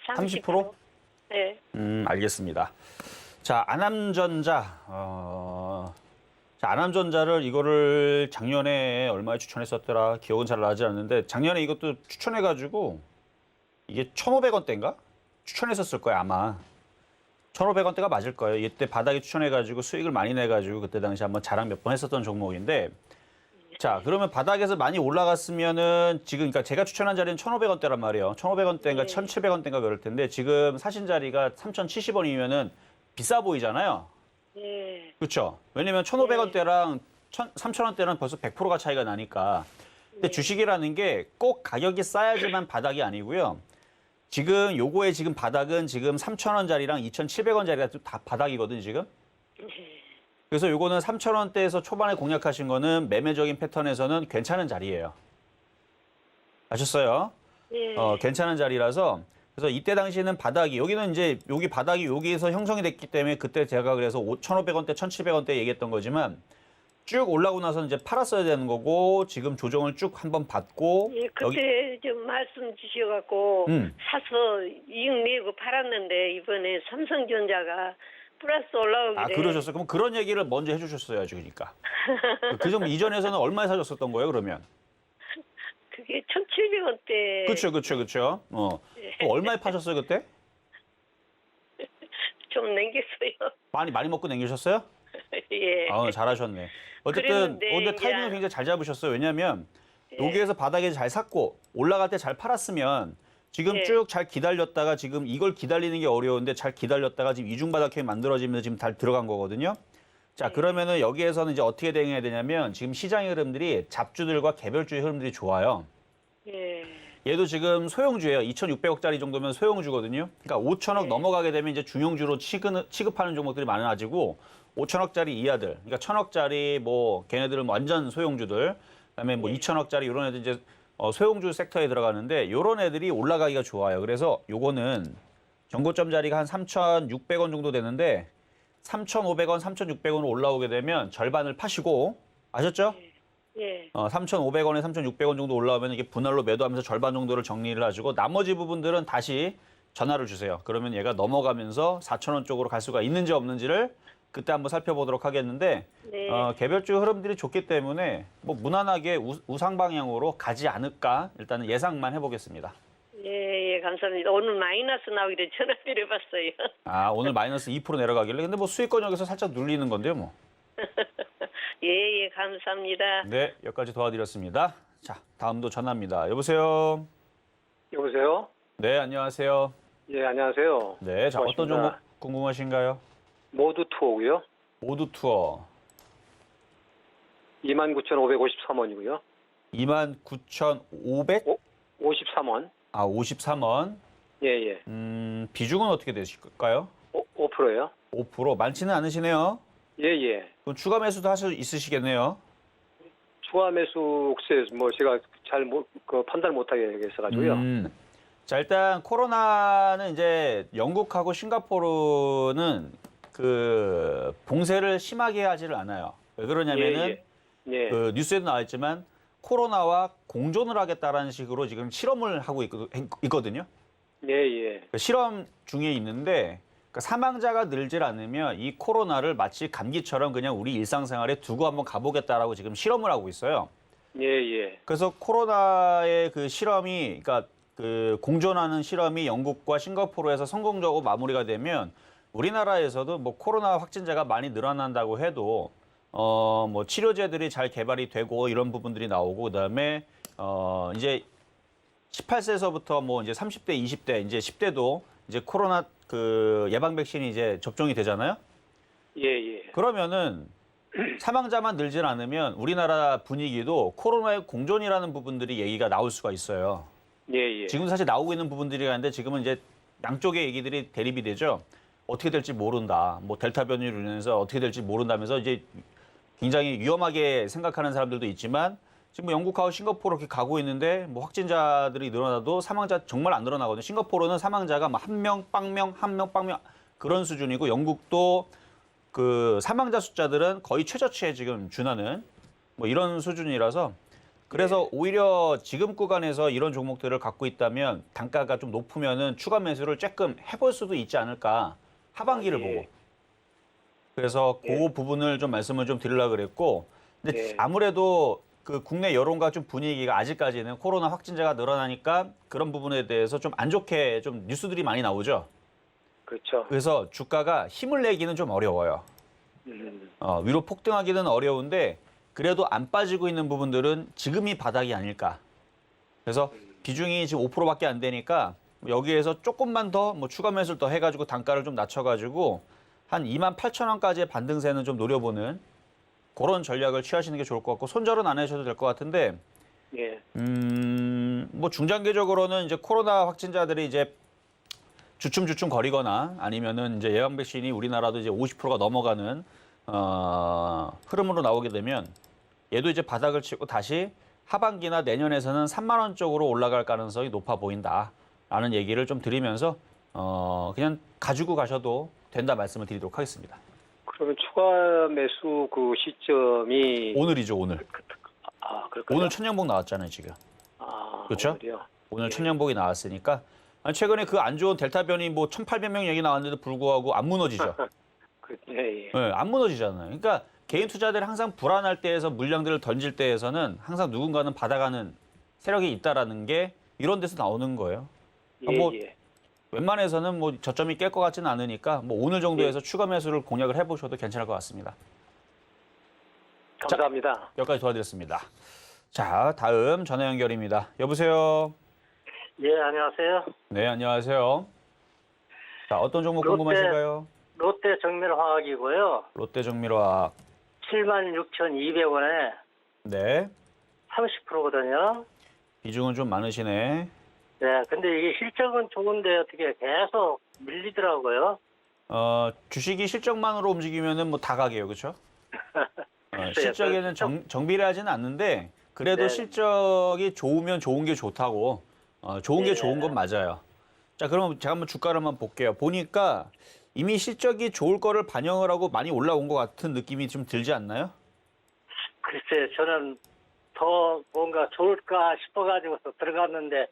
30%? 네. 알겠습니다. 자, 안암전자. 자, 안암전자를 이거를 작년에 얼마에 추천했었더라 기억은 잘 나지 않는데 작년에 이것도 추천해가지고 이게 1,500원대인가? 추천했었을 거예요 아마. 1,500원대가 맞을 거예요. 이때 바닥에 추천해가지고 수익을 많이 내가지고 그때 당시 한번 자랑 몇 번 했었던 종목인데 자 그러면 바닥에서 많이 올라갔으면은 지금 그러니까 제가 추천한 자리는 1,500원대란 말이에요. 1,500원대인가 1,700원대인가 그럴 텐데 지금 사신 자리가 3,070원이면은 비싸 보이잖아요. 예. 그렇죠. 왜냐면 1,500원대랑 3,000원대랑 벌써 100%가 차이가 나니까. 근데 주식이라는 게 꼭 가격이 싸야지만 바닥이 아니고요. 지금 요거의 지금 바닥은 지금 3,000원짜리랑 2,700원짜리가 다 바닥이거든 지금. 그래서 요거는 3,000원대에서 초반에 공략하신 거는 매매적인 패턴에서는 괜찮은 자리예요. 아셨어요? 예. 괜찮은 자리라서 그래서 이때 당시에는 바닥이 여기는 이제 여기 바닥이 여기에서 형성이 됐기 때문에 그때 제가 그래서 1,500원대, 1,700원대 얘기했던 거지만 쭉 올라오고 나서는 이제 팔았어야 되는 거고 지금 조정을 쭉 한번 받고 예, 그때 좀 말씀 주셔갖고 사서 이익 내고 팔았는데 이번에 삼성전자가 플러스 올라오길래. 아 그러셨어요. 그럼 그런 얘기를 먼저 해주셨어야죠, 그러니까. 그좀 이전에서는 얼마에 사셨었던 거예요, 그러면? 그게 1,700원대. 그렇죠. 그럼 얼마에 파셨어요 그때? 좀 남겼어요. 많이 먹고 남기셨어요? 예. 아 잘하셨네. 어쨌든 그랬는데 근데 타이밍을 야. 굉장히 잘 잡으셨어요. 왜냐하면 예. 여기에서 바닥에 잘 샀고 올라갈 때 잘 팔았으면 지금 예. 쭉 잘 기다렸다가 지금 이걸 기다리는 게 어려운데 잘 기다렸다가 지금 이중바닥형이 만들어지면서 지금 잘 들어간 거거든요. 자 그러면은 여기에서는 이제 어떻게 대응해야 되냐면 지금 시장의 흐름들이 잡주들과 개별주의 흐름들이 좋아요. 예. 얘도 지금 소형주예요. 2,600억짜리 정도면 소형주거든요. 그러니까 5천억 넘어가게 되면 이제 중형주로 취급하는 종목들이 많아지고 5천억짜리 이하들, 그러니까 1,000억짜리 뭐 걔네들은 완전 소형주들, 그다음에 뭐 2천억짜리 이런 애들 이제 소형주 섹터에 들어가는데 이런 애들이 올라가기가 좋아요. 그래서 요거는 정고점 자리가 한 3,600원 정도 되는데 3,500원, 3,600원으로 올라오게 되면 절반을 파시고 아셨죠? 예. 3,500원에 3,600원 정도 올라오면 이게 분할로 매도하면서 절반 정도를 정리를 하시고 나머지 부분들은 다시 전화를 주세요. 그러면 얘가 넘어가면서 4,000원 쪽으로 갈 수가 있는지 없는지를 그때 한번 살펴보도록 하겠는데 네. 개별주 흐름들이 좋기 때문에 뭐 무난하게 우상 방향으로 가지 않을까 일단은 예상만 해보겠습니다. 예, 감사합니다. 오늘 마이너스 나오길래 전화 드려봤어요. 아 오늘 마이너스 2% 내려가길래 근데 뭐 수익권 여기서 살짝 눌리는 건데요 뭐. 예, 감사합니다. 네 여기까지 도와드렸습니다. 자 다음도 전화입니다. 여보세요. 여보세요? 네 안녕하세요. 예, 안녕하세요. 네 자 어떤 종목 궁금하신가요? 모두 투어고요. 모두 투어 29,553원이고요. 29,500? 53원. 아 53원. 예, 예. 비중은 어떻게 되실까요? 5%예요. 5% 많지는 않으시네요. 예, 예. 그럼 추가 매수도 할 수 있으시겠네요. 추가 매수 혹시 뭐 제가 잘 판단 못하게 했어가지고요. 자 일단 코로나는 이제 영국하고 싱가포르는 그 봉쇄를 심하게 하지를 않아요. 왜 그러냐면은 예, 예. 예. 그 뉴스에도 나와있지만 코로나와 공존을 하겠다라는 식으로 지금 실험을 하고 있거든요. 예, 예. 그 실험 중에 있는데 그 사망자가 늘질 않으면 이 코로나를 마치 감기처럼 그냥 우리 일상생활에 두고 한번 가보겠다라고 지금 실험을 하고 있어요. 예, 예. 그래서 코로나의 그 실험이, 그러니까 그 공존하는 실험이 영국과 싱가포르에서 성공적으로 마무리가 되면 우리나라에서도 뭐 코로나 확진자가 많이 늘어난다고 해도 뭐 치료제들이 잘 개발이 되고 이런 부분들이 나오고 그다음에 이제 18세에서부터 뭐 이제 30대, 20대, 이제 10대도 이제 코로나 그 예방 백신이 이제 접종이 되잖아요. 예, 예. 그러면은 사망자만 늘질 않으면 우리나라 분위기도 코로나의 공존이라는 부분들이 얘기가 나올 수가 있어요. 예, 예. 지금 사실 나오고 있는 부분들이 있는데 지금은 이제 양쪽의 얘기들이 대립이 되죠. 어떻게 될지 모른다. 뭐 델타 변이로 인해서 어떻게 될지 모른다면서 이제 굉장히 위험하게 생각하는 사람들도 있지만 지금 뭐 영국하고 싱가포르 이렇게 가고 있는데 뭐 확진자들이 늘어나도 사망자 정말 안 늘어나거든요. 싱가포르는 사망자가 막 한 명, 빵명, 한 명, 빵명 그런 수준이고 영국도 그 사망자 숫자들은 거의 최저치에 지금 준하는 뭐 이런 수준이라서 그래서 오히려 지금 구간에서 이런 종목들을 갖고 있다면 단가가 좀 높으면은 추가 매수를 조금 해볼 수도 있지 않을까 하반기를 예. 보고 그래서 그 부분을 좀 말씀을 좀 드리려고 그랬고 근데 예. 아무래도 그 국내 여론과 좀 분위기가 아직까지는 코로나 확진자가 늘어나니까 그런 부분에 대해서 좀 안 좋게 좀 뉴스들이 많이 나오죠. 그렇죠. 그래서 주가가 힘을 내기는 좀 어려워요. 위로 폭등하기는 어려운데 그래도 안 빠지고 있는 부분들은 지금이 바닥이 아닐까. 그래서 비중이 지금 5%밖에 안 되니까 여기에서 조금만 더 뭐 추가 매수를 더 해가지고 단가를 좀 낮춰가지고 한 28,000원까지의 반등세는 좀 노려보는 그런 전략을 취하시는 게 좋을 것 같고 손절은 안 하셔도 될 것 같은데 예. 뭐 중장기적으로는 이제 코로나 확진자들이 이제 주춤주춤 거리거나 아니면은 이제 예방 백신이 우리나라도 이제 50%가 넘어가는 흐름으로 나오게 되면 얘도 이제 바닥을 치고 다시 하반기나 내년에서는 3만 원 쪽으로 올라갈 가능성이 높아 보인다. 라는 얘기를 좀 드리면서 그냥 가지고 가셔도 된다 말씀을 드리도록 하겠습니다. 그러면 추가 매수 그 시점이 오늘이죠, 오늘. 그럴까요? 오늘 천연복 나왔잖아요, 지금. 그렇죠? 오늘이요? 오늘 예. 천연복이 나왔으니까 최근에 그 안 좋은 델타 변이 뭐 1,800명 얘기 나왔는데도 불구하고 안 무너지죠. 예. 네, 안 무너지잖아요. 그러니까 개인 투자들이 항상 불안할 때에서 물량들을 던질 때에서는 항상 누군가는 받아가는 세력이 있다라는 게 이런 데서 나오는 거예요. 뭐 예. 웬만해서는 뭐 저점이 깰 것 같지는 않으니까 뭐 오늘 정도에서 추가 매수를 공략을 해보셔도 괜찮을 것 같습니다. 감사합니다. 여기까지 도와드렸습니다. 자, 다음 전화 연결입니다. 여보세요. 예, 안녕하세요. 네, 안녕하세요. 자, 어떤 종목 롯데. 궁금하실까요? 롯데 정밀화학이고요. 롯데정밀화학. 76,200원에 네. 30%거든요. 비중은 좀 많으시네. 네, 근데 이게 실적은 좋은데 어떻게 계속 밀리더라고요. 주식이 실적만으로 움직이면은 뭐 다 가게요, 그렇죠? 실적에는 정비례하지는 않는데 그래도 네. 실적이 좋으면 좋은 게 좋다고. 좋은 게 네. 좋은 건 맞아요. 자, 그럼 제가 한번 주가를 한번 볼게요. 보니까 이미 실적이 좋을 거를 반영을 하고 많이 올라온 것 같은 느낌이 좀 들지 않나요? 글쎄, 저는 더 뭔가 좋을까 싶어가지고서 들어갔는데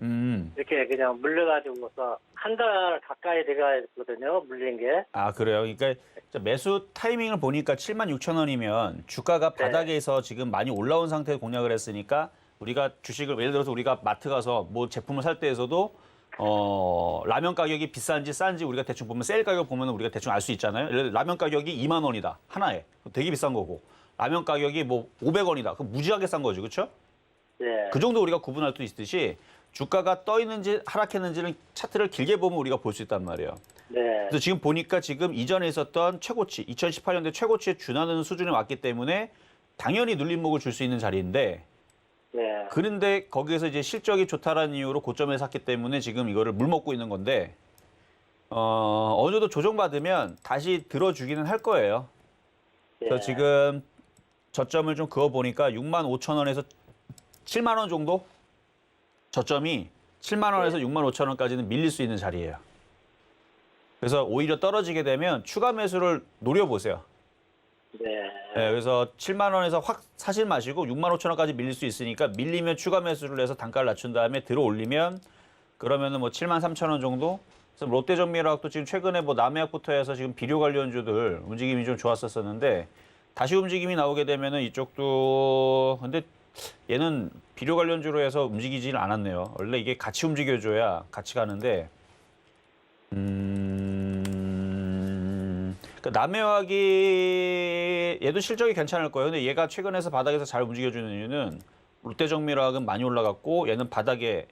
이렇게 그냥 물려가지고서 한 달 가까이 돼가거든요. 물린 게. 아, 그래요? 그러니까 매수 타이밍을 보니까 76,000원이면 주가가 네. 바닥에서 지금 많이 올라온 상태에 공략을 했으니까 우리가 주식을 예를 들어서 우리가 마트 가서 뭐 제품을 살 때에서도 라면 가격이 비싼지 싼지 우리가 대충 보면 세일 가격 보면 우리가 대충 알 수 있잖아요. 예를 들어 라면 가격이 2만 원이다. 하나에. 되게 비싼 거고. 라면 가격이 뭐 500원이다. 그럼 무지하게 싼 거죠. 그렇죠? 네. 그 정도 우리가 구분할 수 있듯이 주가가 떠 있는지 하락했는지는 차트를 길게 보면 우리가 볼 수 있단 말이에요. 네. 그래서 지금 보니까 지금 이전에 있었던 최고치, 2018년대 최고치에 준하는 수준에 왔기 때문에 당연히 눌림목을 줄 수 있는 자리인데 네. 그런데 거기에서 이제 실적이 좋다라는 이유로 고점에 샀기 때문에 지금 이거를 물먹고 있는 건데 어느 정도 조정받으면 다시 들어주기는 할 거예요. 그래서 네. 지금 저점을 좀 그어보니까 65,000원에서 7만 원 정도? 저점이 7만 원에서 6만 5천 원까지는 밀릴 수 있는 자리예요. 그래서 오히려 떨어지게 되면 추가 매수를 노려보세요. 네. 네, 그래서 7만 원에서 확 사실 마시고 6만 5천 원까지 밀릴 수 있으니까 밀리면 추가 매수를 해서 단가를 낮춘 다음에 들어 올리면 그러면은 뭐 7만 3천 원 정도? 그래서 롯데정밀화학도 지금 최근에 뭐 남해약부터 해서 지금 비료 관련주들 움직임이 좀 좋았었었는데 다시 움직임이 나오게 되면은 이쪽도 근데 얘는 비료 관련주로 해서 움직이지는 않았네요. 원래 이게 같이 움직여줘야 같이 가는데 그러니까 남해화학이 얘도 실적이 괜찮을 거예요. 근데 얘가 최근에서 바닥에서 잘 움직여주는 이유는 롯데정밀화학은 많이 올라갔고 얘는 바닥에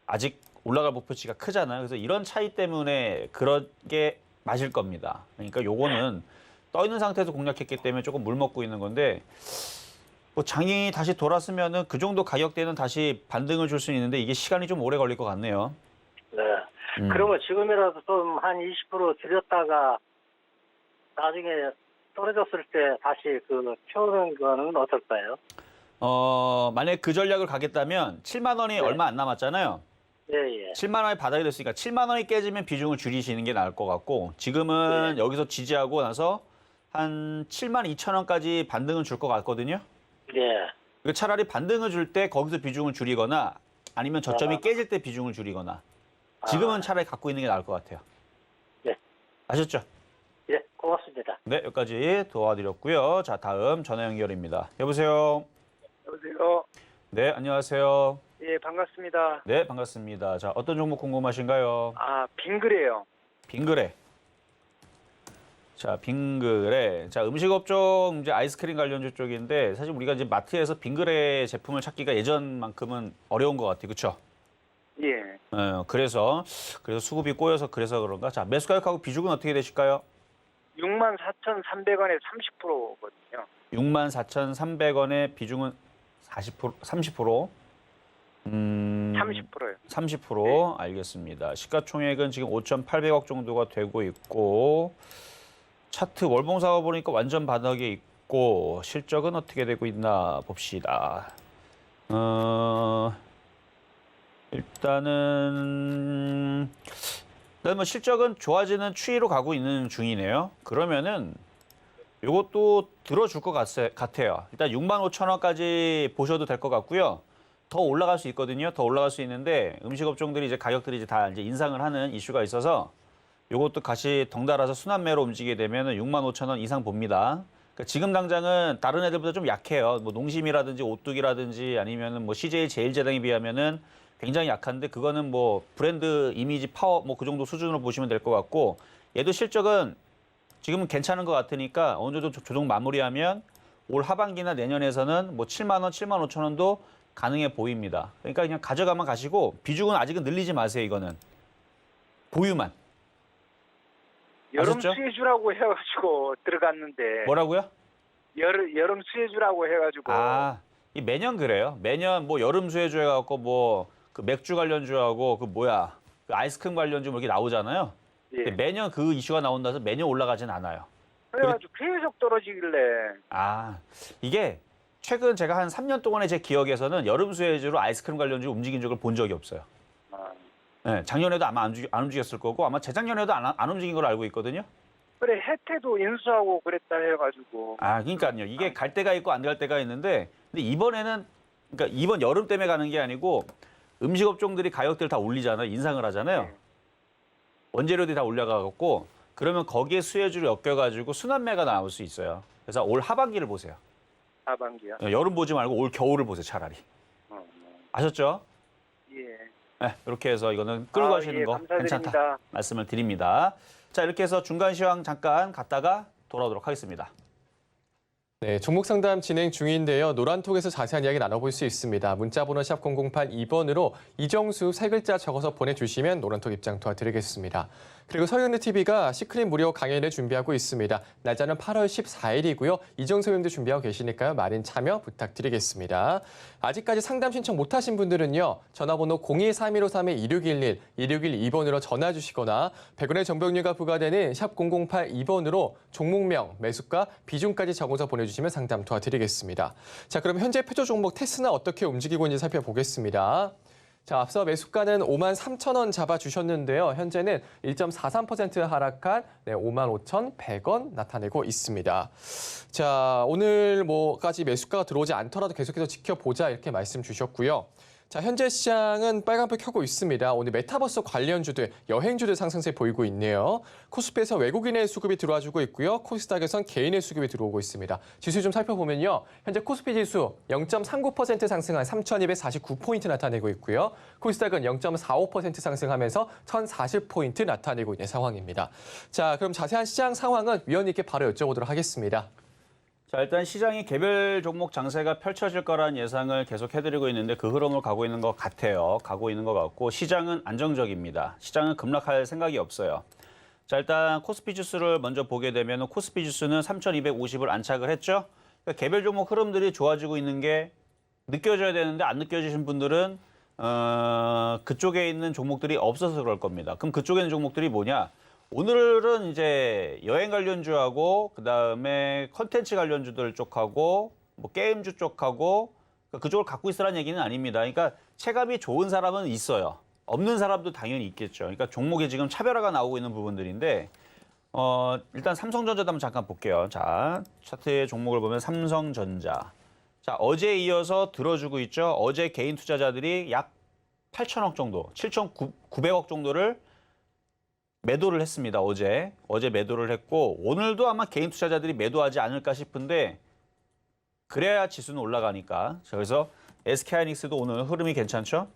아직 올라갈 목표치가 크잖아요. 그래서 이런 차이 때문에 그런 게 맞을 겁니다. 그러니까 요거는 떠 있는 상태에서 공략했기 때문에 조금 물 먹고 있는 건데 뭐 장이 다시 돌았으면은 그 정도 가격대는 다시 반등을 줄 수 있는데 이게 시간이 좀 오래 걸릴 것 같네요. 네. 그러면 지금이라도 좀 한 20% 줄였다가 나중에 떨어졌을 때 다시 그 채우는 거는 어떨까요? 만약에 그 전략을 가겠다면 7만 원이 얼마 안 남았잖아요. 예, 예. 7만 원이 바닥이 됐으니까 7만 원이 깨지면 비중을 줄이시는 게 나을 것 같고 지금은 여기서 지지하고 나서 한 7만 2천 원까지 반등을 줄 것 같거든요. 예. 차라리 반등을 줄 때 거기서 비중을 줄이거나 아니면 저점이 깨질 때 비중을 줄이거나 지금은 차라리 갖고 있는 게 나을 것 같아요. 예. 아셨죠? 예, 고맙습니다. 네, 여기까지 도와드렸고요. 자, 다음 전화 연결입니다. 여보세요? 여보세요. 네, 안녕하세요. 예, 반갑습니다. 네, 반갑습니다. 자, 어떤 종목 궁금하신가요? 빙그레요. 빙그레. 자, 빙그레. 자, 음식업종 이제 아이스크림 관련주 쪽인데 사실 우리가 이제 마트에서 빙그레 제품을 찾기가 예전만큼은 어려운 것 같아요. 그렇죠? 예. 그래서 수급이 꼬여서 그래서 그런가? 자, 매수 가격하고 비중은 어떻게 되실까요? 64,300원에 30%거든요. 64,300원의 비중은 40%, 30%. 30%요. 30%. 알겠습니다. 시가총액은 지금 5,800억 정도가 되고 있고 차트 월봉 사고 보니까 완전 바닥에 있고 실적은 어떻게 되고 있나 봅시다. 일단은 뭐 실적은 좋아지는 추이로 가고 있는 중이네요. 그러면은 이것도 들어줄 것 같아요. 일단 65,000원까지 보셔도 될 것 같고요. 더 올라갈 수 있거든요. 더 올라갈 수 있는데 음식업종들이 이제 가격들이 이제 다 이제 인상을 하는 이슈가 있어서 이것도 같이 덩달아서 순환매로 움직이게 되면 65,000원 이상 봅니다. 그러니까 지금 당장은 다른 애들보다 좀 약해요. 뭐 농심이라든지 오뚜기라든지 아니면은 뭐 CJ 제일제당에 비하면은 굉장히 약한데 그거는 뭐 브랜드 이미지 파워 뭐 그 정도 수준으로 보시면 될 것 같고 얘도 실적은 지금은 괜찮은 것 같으니까 어느 정도 조정 마무리하면 올 하반기나 내년에서는 뭐 7만 원, 7만 5천 원도 가능해 보입니다. 그러니까 그냥 가져가만 가시고 비중은 아직은 늘리지 마세요. 이거는 보유만. 여름 아셨죠? 수혜주라고 해가지고 들어갔는데 뭐라고요? 여름 수혜주라고 해가지고 이 매년 그래요. 매년 뭐 여름 수혜주 해갖고 뭐 그 맥주 관련주하고 그 뭐야 그 아이스크림 관련주 뭐 이렇게 나오잖아요. 예. 근데 매년 그 이슈가 나온다서 매년 올라가진 않아요. 그래가지고 계속 떨어지길래 이게 최근 제가 한 3년 동안의 제 기억에서는 여름 수혜주로 아이스크림 관련주 움직인 적을 본 적이 없어요. 네, 작년에도 아마 안 움직였을 거고 아마 재작년에도 안 움직인 걸로 알고 있거든요. 그래 혜태도 인수하고 그랬다 해가지고 그러니까요. 이게 갈 때가 있고 안 갈 때가 있는데 근데 이번에는 그러니까 이번 여름 때문에 가는 게 아니고 음식업종들이 가격들 다 올리잖아요. 인상을 하잖아요. 원재료들이 다 올라가고 그러면 거기에 수혜주를 엮여가지고 순환매가 나올 수 있어요. 그래서 올 하반기를 보세요. 하반기야. 여름 보지 말고 올 겨울을 보세요. 차라리. 아셨죠? 예. 네, 이렇게 해서 이거는 끌고 가시는 거 감사드립니다. 괜찮다 말씀을 드립니다. 자, 이렇게 해서 중간 시황 잠깐 갔다가 돌아오도록 하겠습니다. 네, 종목 상담 진행 중인데요. 노란톡에서 자세한 이야기 나눠볼 수 있습니다. 문자번호 샵 0082번으로 이정수 세 글자 적어서 보내주시면 노란톡 입장 도와드리겠습니다. 그리고 서현우TV가 시크릿 무료 강연을 준비하고 있습니다. 날짜는 8월 14일이고요. 이정수 의원도 준비하고 계시니까요. 많은 참여 부탁드리겠습니다. 아직까지 상담 신청 못하신 분들은요. 전화번호 023153-2611, 2612번으로 전화 주시거나 100원의 정보료가 부과되는 샵 0082번으로 종목명, 매수가, 비중까지 적어서 보내주시면 상담 도와드리겠습니다. 자, 그럼 현재 표조 종목 테스나 어떻게 움직이고 있는지 살펴보겠습니다. 자, 앞서 매수가는 53,000원 잡아주셨는데요. 현재는 1.43% 하락한 55,100원 나타내고 있습니다. 자, 오늘 뭐까지 매수가가 들어오지 않더라도 계속해서 지켜보자 이렇게 말씀 주셨고요. 자, 현재 시장은 빨간불 켜고 있습니다. 오늘 메타버스 관련주들, 여행주들 상승세 보이고 있네요. 코스피에서 외국인의 수급이 들어와주고 있고요. 코스닥에선 개인의 수급이 들어오고 있습니다. 지수 좀 살펴보면요. 현재 코스피 지수 0.39% 상승한 3,249포인트 나타내고 있고요. 코스닥은 0.45% 상승하면서 1,040포인트 나타내고 있는 상황입니다. 자, 그럼 자세한 시장 상황은 위원님께 바로 여쭤보도록 하겠습니다. 자, 일단 시장이 개별 종목 장세가 펼쳐질 거라는 예상을 계속 해드리고 있는데 그 흐름을 가고 있는 것 같아요. 가고 있는 것 같고 시장은 안정적입니다. 시장은 급락할 생각이 없어요. 자, 일단 코스피 지수를 먼저 보게 되면 코스피 지수는 3,250을 안착을 했죠. 그러니까 개별 종목 흐름들이 좋아지고 있는 게 느껴져야 되는데 안 느껴지신 분들은 그쪽에 있는 종목들이 없어서 그럴 겁니다. 그럼 그쪽에 있는 종목들이 뭐냐? 오늘은 이제 여행 관련주하고 그다음에 컨텐츠 관련주들 쪽하고 뭐 게임주 쪽하고 그쪽을 갖고 있으라는 얘기는 아닙니다. 그러니까 체감이 좋은 사람은 있어요. 없는 사람도 당연히 있겠죠. 그러니까 종목에 지금 차별화가 나오고 있는 부분들인데 일단 삼성전자도 한번 잠깐 볼게요. 자, 차트의 종목을 보면 삼성전자. 자, 어제 이어서 들어주고 있죠. 어제 개인 투자자들이 약 8천억 정도, 7,900억 정도를 매도를 했습니다. 어제 매도를 했고 오늘도 아마 개인 투자자들이 매도하지 않을까 싶은데 그래야 지수는 올라가니까. 자, 그래서 SK하이닉스도 오늘 흐름이 괜찮죠?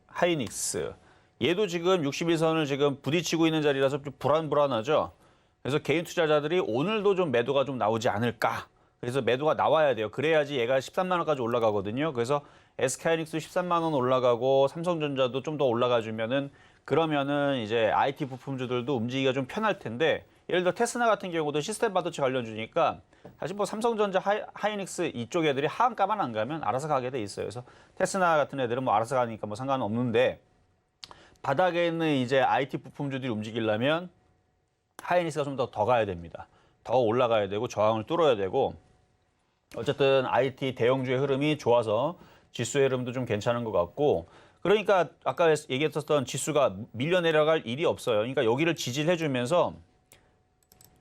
SK하이닉스 얘도 지금 61선을 지금 부딪히고 있는 자리라서 좀 불안하죠. 그래서 개인 투자자들이 오늘도 좀 매도가 좀 나오지 않을까. 그래서 매도가 나와야 돼요. 그래야지 얘가 13만 원까지 올라가거든요. 그래서 SK하이닉스 13만 원 올라가고 삼성전자도 좀 더 올라가주면은 그러면은 이제 IT 부품주들도 움직이기가 좀 편할 텐데 예를 들어 테스나 같은 경우도 시스템 반도체 관련주니까 사실 뭐 삼성전자, 하이닉스 이쪽 애들이 하한가만 안 가면 알아서 가게 돼 있어요. 그래서 테스나 같은 애들은 뭐 알아서 가니까 뭐 상관은 없는데 바닥에 있는 이제 IT 부품주들이 움직이려면 하이닉스가 좀 더 가야 됩니다. 더 올라가야 되고 저항을 뚫어야 되고 어쨌든 IT 대형주의 흐름이 좋아서 지수의 흐름도 좀 괜찮은 것 같고 그러니까 아까 얘기했었던 지수가 밀려 내려갈 일이 없어요. 그러니까 여기를 지지해주면서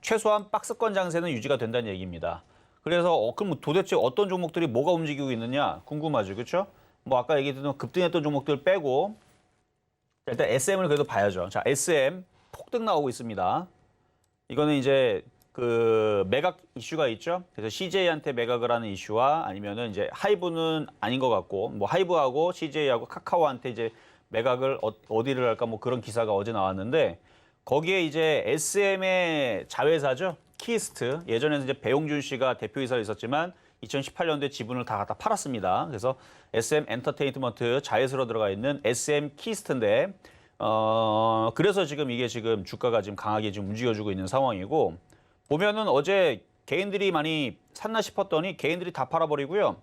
최소한 박스권 장세는 유지가 된다는 얘기입니다. 그래서 그럼 도대체 어떤 종목들이 뭐가 움직이고 있느냐 궁금하죠, 그렇죠? 뭐 아까 얘기했던 급등했던 종목들 빼고 일단 SM을 그래도 봐야죠. 자, SM 폭등 나오고 있습니다. 이거는 이제 그 매각 이슈가 있죠. 그래서 CJ한테 매각을 하는 이슈와 아니면은 이제 하이브는 아닌 것 같고 뭐 하이브하고 CJ하고 카카오한테 이제 매각을 어디를 할까 뭐 그런 기사가 어제 나왔는데 거기에 이제 SM의 자회사죠. 키스트. 예전에는 이제 배용준 씨가 대표이사로 있었지만 2018년도에 지분을 다 갖다 팔았습니다. 그래서 SM 엔터테인먼트 자회사로 들어가 있는 SM 키스트인데 그래서 지금 이게 지금 주가가 지금 강하게 지금 움직여주고 있는 상황이고 보면은 어제 개인들이 많이 샀나 싶었더니 개인들이 다 팔아버리고요.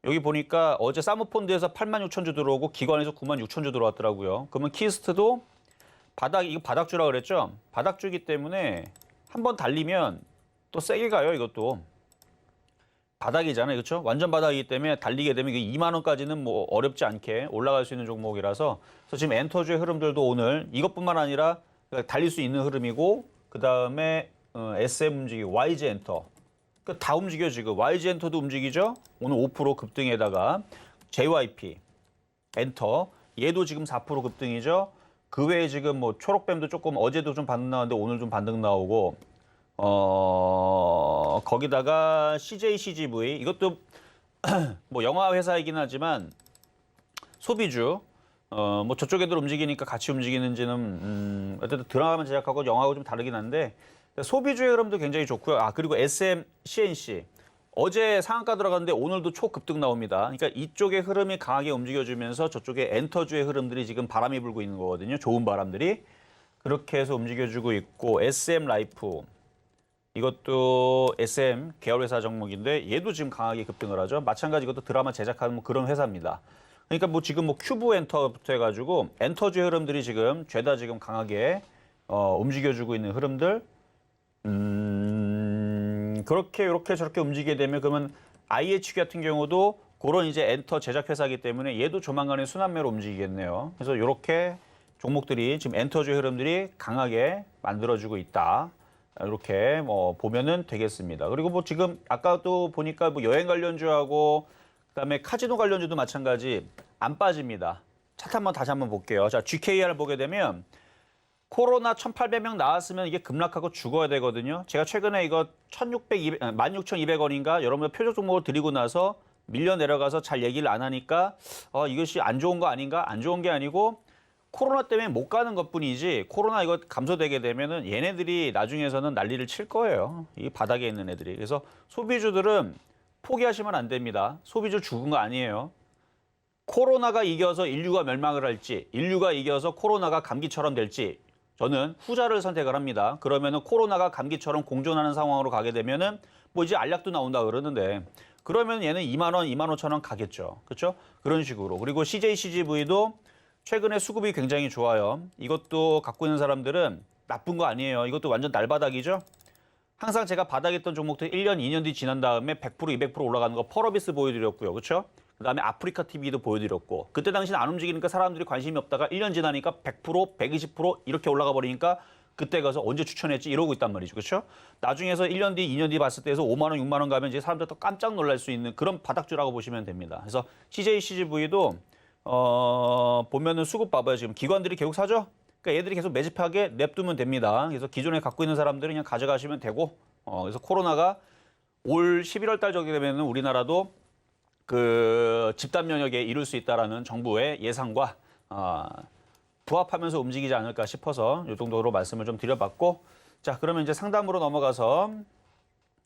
여기 보니까 어제 사모펀드에서 86,000주 들어오고 기관에서 96,000주 들어왔더라고요. 그러면 키스트도 이거 바닥주라 그랬죠? 바닥주기 때문에 한번 달리면 또 세게 가요, 이것도. 바닥이잖아요, 그렇죠? 완전 바닥이기 때문에 달리게 되면 이게 2만 원까지는 뭐 어렵지 않게 올라갈 수 있는 종목이라서 그래서 지금 엔터주의 흐름들도 오늘 이것뿐만 아니라 달릴 수 있는 흐름이고 그다음에 SM 움직이고 YG 엔터 다 움직여 지금. YG 엔터도 움직이죠. 오늘 5% 급등에다가 JYP 엔터 얘도 지금 4% 급등이죠. 그 외에 지금 뭐 초록뱀도 조금 어제도 좀 반등 나왔는데 오늘 좀 반등 나오고 거기다가 CJCGV 이것도 뭐 영화 회사이긴 하지만 소비주 뭐 저쪽에들 움직이니까 같이 움직이는지는 어쨌든 드라마만 제작하고 영화하고 좀 다르긴 한데 소비주의 흐름도 굉장히 좋고요. 그리고 SM CNC 어제 상한가 들어갔는데 오늘도 초급등 나옵니다. 그러니까 이쪽의 흐름이 강하게 움직여주면서 저쪽에 엔터주의 흐름들이 지금 바람이 불고 있는 거거든요. 좋은 바람들이. 그렇게 해서 움직여주고 있고 SM 라이프 이것도 SM 계열회사 종목인데 얘도 지금 강하게 급등을 하죠. 마찬가지 이것도 드라마 제작하는 뭐 그런 회사입니다. 그러니까 뭐 지금 뭐 큐브 엔터부터 해가지고 엔터주의 흐름들이 지금 죄다 지금 강하게 움직여주고 있는 흐름들. 그렇게 이렇게 저렇게 움직이게 되면 그러면 IHQ 같은 경우도 그런 이제 엔터 제작 회사이기 때문에 얘도 조만간에 순환매로 움직이겠네요. 그래서 이렇게 종목들이 지금 엔터주의 흐름들이 강하게 만들어주고 있다. 이렇게 뭐 보면은 되겠습니다. 그리고 뭐 지금 아까도 보니까 뭐 여행 관련주하고 그다음에 카지노 관련주도 마찬가지 안 빠집니다. 차트 한번 다시 한번 볼게요. 자, GKR을 보게 되면 코로나 1,800명 나왔으면 이게 급락하고 죽어야 되거든요. 제가 최근에 이거 16,200원인가 여러분들 표적 종목을 드리고 나서 밀려 내려가서 잘 얘기를 안 하니까 이것이 안 좋은 거 아닌가? 안 좋은 게 아니고 코로나 때문에 못 가는 것뿐이지 코로나 이거 감소되게 되면은 얘네들이 나중에서는 난리를 칠 거예요. 이 바닥에 있는 애들이. 그래서 소비주들은 포기하시면 안 됩니다. 소비주 죽은 거 아니에요. 코로나가 이겨서 인류가 멸망을 할지 인류가 이겨서 코로나가 감기처럼 될지 저는 후자를 선택을 합니다. 그러면은 코로나가 감기처럼 공존하는 상황으로 가게 되면은 뭐 이제 알약도 나온다 그러는데 그러면 얘는 2만 원, 2만 5천 원 가겠죠. 그렇죠? 그런 식으로. 그리고 CJCGV도 최근에 수급이 굉장히 좋아요. 이것도 갖고 있는 사람들은 나쁜 거 아니에요. 이것도 완전 날바닥이죠. 항상 제가 바닥했던 종목들 1년, 2년 뒤 지난 다음에 100%, 200% 올라가는 거 펄어비스 보여드렸고요. 그렇죠? 그다음에 아프리카 TV도 보여드렸고 그때 당시는 안 움직이니까 사람들이 관심이 없다가 1년 지나니까 100%, 120% 이렇게 올라가 버리니까 그때 가서 언제 추천했지 이러고 있단 말이죠. 그렇죠? 나중에서 1년 뒤, 2년 뒤 봤을 때에서 5만 원, 6만 원 가면 이제 사람들 또 깜짝 놀랄 수 있는 그런 바닥주라고 보시면 됩니다. 그래서 CJCGV도 보면은 수급 봐봐요. 지금 기관들이 계속 사죠? 그러니까 얘들이 계속 매집하게 냅두면 됩니다. 그래서 기존에 갖고 있는 사람들은 그냥 가져가시면 되고 그래서 코로나가 올 11월 달 정도 되면 우리나라도 그 집단 면역에 이룰 수 있다라는 정부의 예상과 부합하면서 움직이지 않을까 싶어서 이 정도로 말씀을 좀 드려봤고 자 그러면 이제 상담으로 넘어가서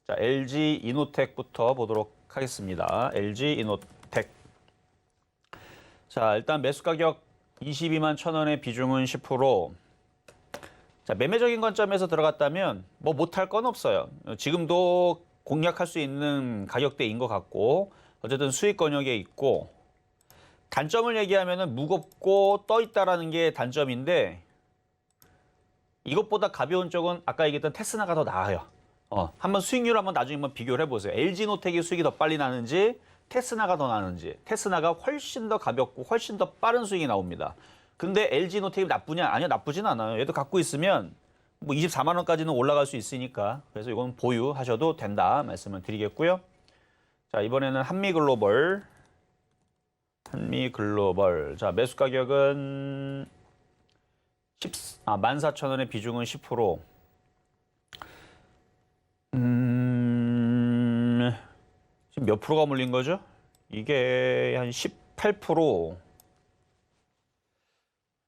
자 LG 이노텍부터 보도록 하겠습니다. LG 이노텍 자 일단 매수 가격 22만 1,000원의 비중은 10%. 자 매매적인 관점에서 들어갔다면 뭐 못할 건 없어요. 지금도 공략할 수 있는 가격대인 것 같고 어쨌든 수익 권역에 있고 단점을 얘기하면은 무겁고 떠 있다라는 게 단점인데 이것보다 가벼운 쪽은 아까 얘기했던 테스나가 더 나아요. 한번 수익률 한번 나중에 한번 비교를 해보세요. LG노텍이 수익이 더 빨리 나는지 테스나가 더 나은지. 테스나가 훨씬 더 가볍고 훨씬 더 빠른 수익이 나옵니다. 근데 LG 노텍이 나쁘냐? 아니요, 나쁘진 않아요. 얘도 갖고 있으면 뭐 24만 원까지는 올라갈 수 있으니까. 그래서 이건 보유하셔도 된다 말씀을 드리겠고요. 자, 이번에는 한미글로벌. 자, 매수 가격은 14,000원의 비중은 10%. 지금 몇 프로가 몰린 거죠? 이게 한 18%.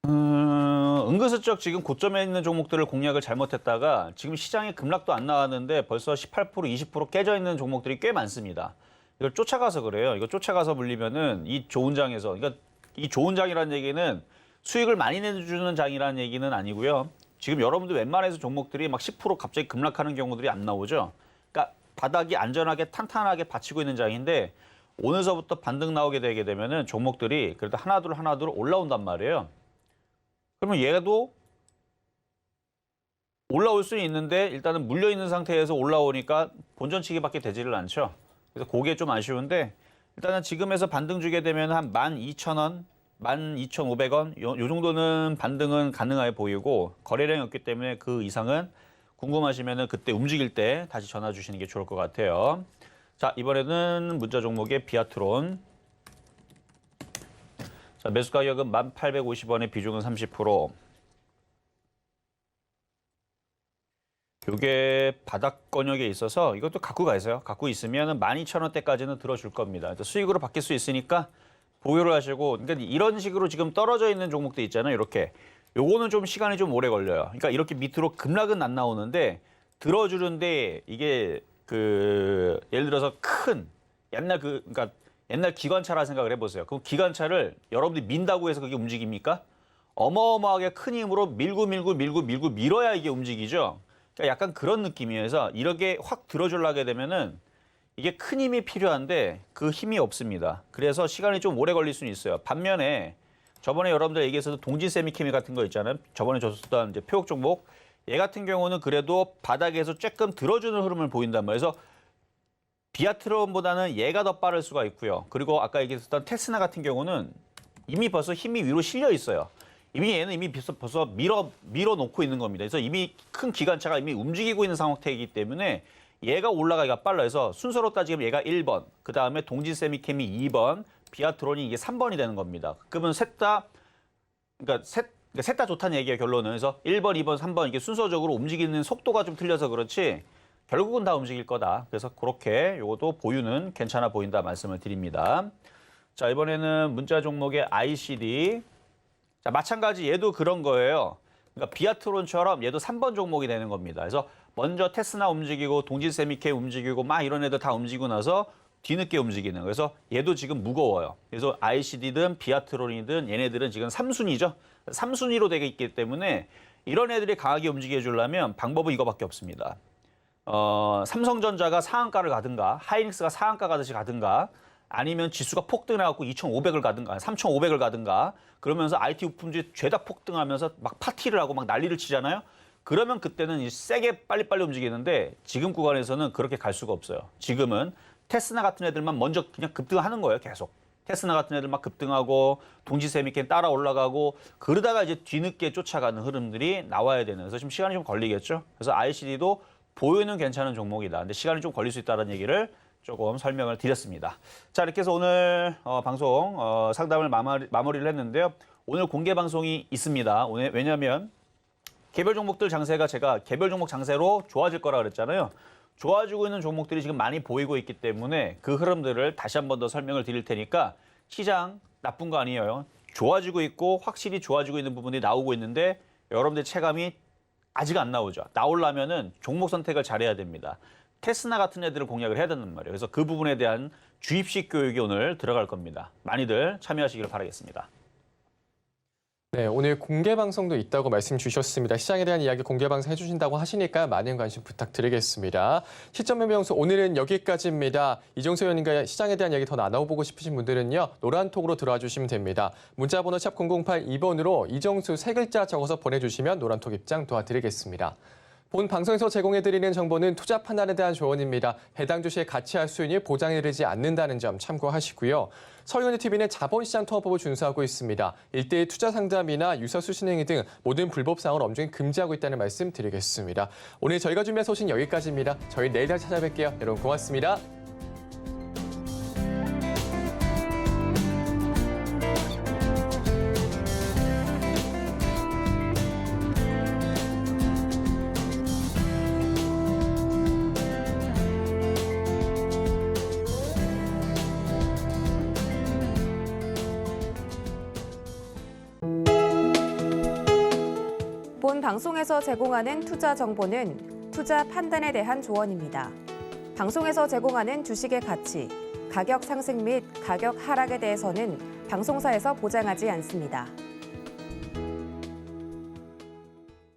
은근슬쩍 지금 고점에 있는 종목들을 공략을 잘못했다가 지금 시장에 급락도 안 나왔는데 벌써 18%, 20% 깨져 있는 종목들이 꽤 많습니다. 이걸 쫓아가서 그래요. 이거 쫓아가서 물리면은 이 좋은 장에서, 그러니까 이 좋은 장이라는 얘기는 수익을 많이 내주는 장이라는 얘기는 아니고요. 지금 여러분들 웬만해서 종목들이 막 10% 갑자기 급락하는 경우들이 안 나오죠. 그러니까 바닥이 안전하게 탄탄하게 받치고 있는 장인데 오늘서부터 반등 나오게 되게 되면은 종목들이 그래도 하나둘 올라온단 말이에요. 그러면 얘도 올라올 수는 있는데 일단은 물려있는 상태에서 올라오니까 본전치기밖에 되지를 않죠. 그래서 그게 좀 아쉬운데 일단은 지금에서 반등 주게 되면 한 12,000원, 12,500원 요 정도는 반등은 가능해 보이고 거래량이 없기 때문에 그 이상은 궁금하시면은 그때 움직일 때 다시 전화 주시는 게 좋을 것 같아요. 자, 이번에는 문자 종목의 비아트론. 자, 매수 가격은 1,850원의 비중은 30%. 이게 바닥 권역에 있어서 이것도 갖고 가세요. 갖고 있으면 12,000원대까지는 들어줄 겁니다. 수익으로 바뀔 수 있으니까 보유를 하시고, 그러니까 이런 식으로 지금 떨어져 있는 종목들 있잖아요. 이렇게. 요거는 좀 시간이 좀 오래 걸려요. 그러니까 이렇게 밑으로 급락은 안 나오는데 들어주는데 이게 예를 들어서 큰 그러니까 옛날 기관차라 생각을 해보세요. 그럼 기관차를 여러분들이 민다고 해서 그게 움직입니까? 어마어마하게 큰 힘으로 밀고 밀어야 이게 움직이죠. 그러니까 약간 그런 느낌이어서 이렇게 확 들어주려게 되면은 이게 큰 힘이 필요한데 그 힘이 없습니다. 그래서 시간이 좀 오래 걸릴 수는 있어요. 반면에 저번에 여러분들 얘기했었던 동진 세미케미 같은 거 있잖아요. 저번에 줬었던 이제 표적 종목. 얘 같은 경우는 그래도 바닥에서 조금 들어주는 흐름을 보인단 말이에요. 그래서 비아트론보다는 얘가 더 빠를 수가 있고요. 그리고 아까 얘기했었던 테스나 같은 경우는 이미 벌써 힘이 위로 실려 있어요. 얘는 이미 벌써 밀어 놓고 있는 겁니다. 그래서 이미 큰 기관차가 이미 움직이고 있는 상태이기 때문에 얘가 올라가기가 빨라요. 그래서 순서로 따지면 얘가 1번, 그 다음에 동진 세미케미 2번, 비아트론이 이게 3번이 되는 겁니다. 그러면 셋 다 좋다는 얘기예요, 결론은. 그래서 1번, 2번, 3번 이게 순서적으로 움직이는 속도가 좀 틀려서 그렇지 결국은 다 움직일 거다. 그래서 그렇게 요것도 보유는 괜찮아 보인다 말씀을 드립니다. 자, 이번에는 문자 종목의 ICD. 자, 마찬가지 얘도 그런 거예요. 그러니까 비아트론처럼 얘도 3번 종목이 되는 겁니다. 그래서 먼저 테스나 움직이고 동진 세미케 움직이고 막 이런 애들 다 움직이고 나서 뒤늦게 움직이는. 그래서 얘도 지금 무거워요. 그래서 ICD든 비아트론이든 얘네들은 지금 3순위죠. 3순위로 되어 있기 때문에 이런 애들이 강하게 움직여 주려면 방법은 이거밖에 없습니다. 삼성전자가 상한가를 가든가 하이닉스가 상한가 가듯이 가든가 아니면 지수가 폭등해갖고 2,500을 가든가 3,500을 가든가 그러면서 IT 부품주에 죄다 폭등하면서 막 파티를 하고 막 난리를 치잖아요. 그러면 그때는 세게 빨리빨리 움직이는데 지금 구간에서는 그렇게 갈 수가 없어요. 지금은 테스나 같은 애들만 먼저 그냥 급등하는 거예요. 계속. 테스나 같은 애들 막 급등하고 동지세미캔 따라 올라가고 그러다가 이제 뒤늦게 쫓아가는 흐름들이 나와야 되는. 그래서 지금 시간이 좀 걸리겠죠. 그래서 ICD도 보유는 괜찮은 종목이다. 근데 시간이 좀 걸릴 수 있다는 얘기를 조금 설명을 드렸습니다. 자, 이렇게 해서 오늘 방송 상담을 마무리를 했는데요. 오늘 공개 방송이 있습니다. 오늘 왜냐하면 개별 종목들 장세가 제가 개별 종목 장세로 좋아질 거라 그랬잖아요. 좋아지고 있는 종목들이 지금 많이 보이고 있기 때문에 그 흐름들을 다시 한 번 더 설명을 드릴 테니까 시장 나쁜 거 아니에요. 좋아지고 있고 확실히 좋아지고 있는 부분이 나오고 있는데 여러분들 체감이 아직 안 나오죠. 나오려면은 종목 선택을 잘해야 됩니다. 테스나 같은 애들을 공략을 해야 된단 말이에요. 그래서 그 부분에 대한 주입식 교육이 오늘 들어갈 겁니다. 많이들 참여하시기를 바라겠습니다. 네, 오늘 공개 방송도 있다고 말씀 주셨습니다. 시장에 대한 이야기 공개 방송 해주신다고 하시니까 많은 관심 부탁드리겠습니다. 시점 매매 영수 오늘은 여기까지입니다. 이종서 의원님과 시장에 대한 이야기 더 나눠보고 싶으신 분들은요. 노란톡으로 들어와 주시면 됩니다. 문자번호 샵 0082번으로 이종수 세 글자 적어서 보내주시면 노란톡 입장 도와드리겠습니다. 본 방송에서 제공해드리는 정보는 투자 판단에 대한 조언입니다. 해당 주식의 가치와 수익률 보장해드리지 않는다는 점 참고하시고요. 서울유니TV는 자본시장 통화법을 준수하고 있습니다. 1:1 투자 상담이나 유사 수신행위 등 모든 불법 사항을 엄중히 금지하고 있다는 말씀 드리겠습니다. 오늘 저희가 준비한 소식 여기까지입니다. 저희 내일 다시 찾아뵐게요. 여러분 고맙습니다. 본 방송에서 제공하는 투자 정보는 투자 판단에 대한 조언입니다. 방송에서 제공하는 주식의 가치, 가격 상승 및 가격 하락에 대해서는 방송사에서 보장하지 않습니다.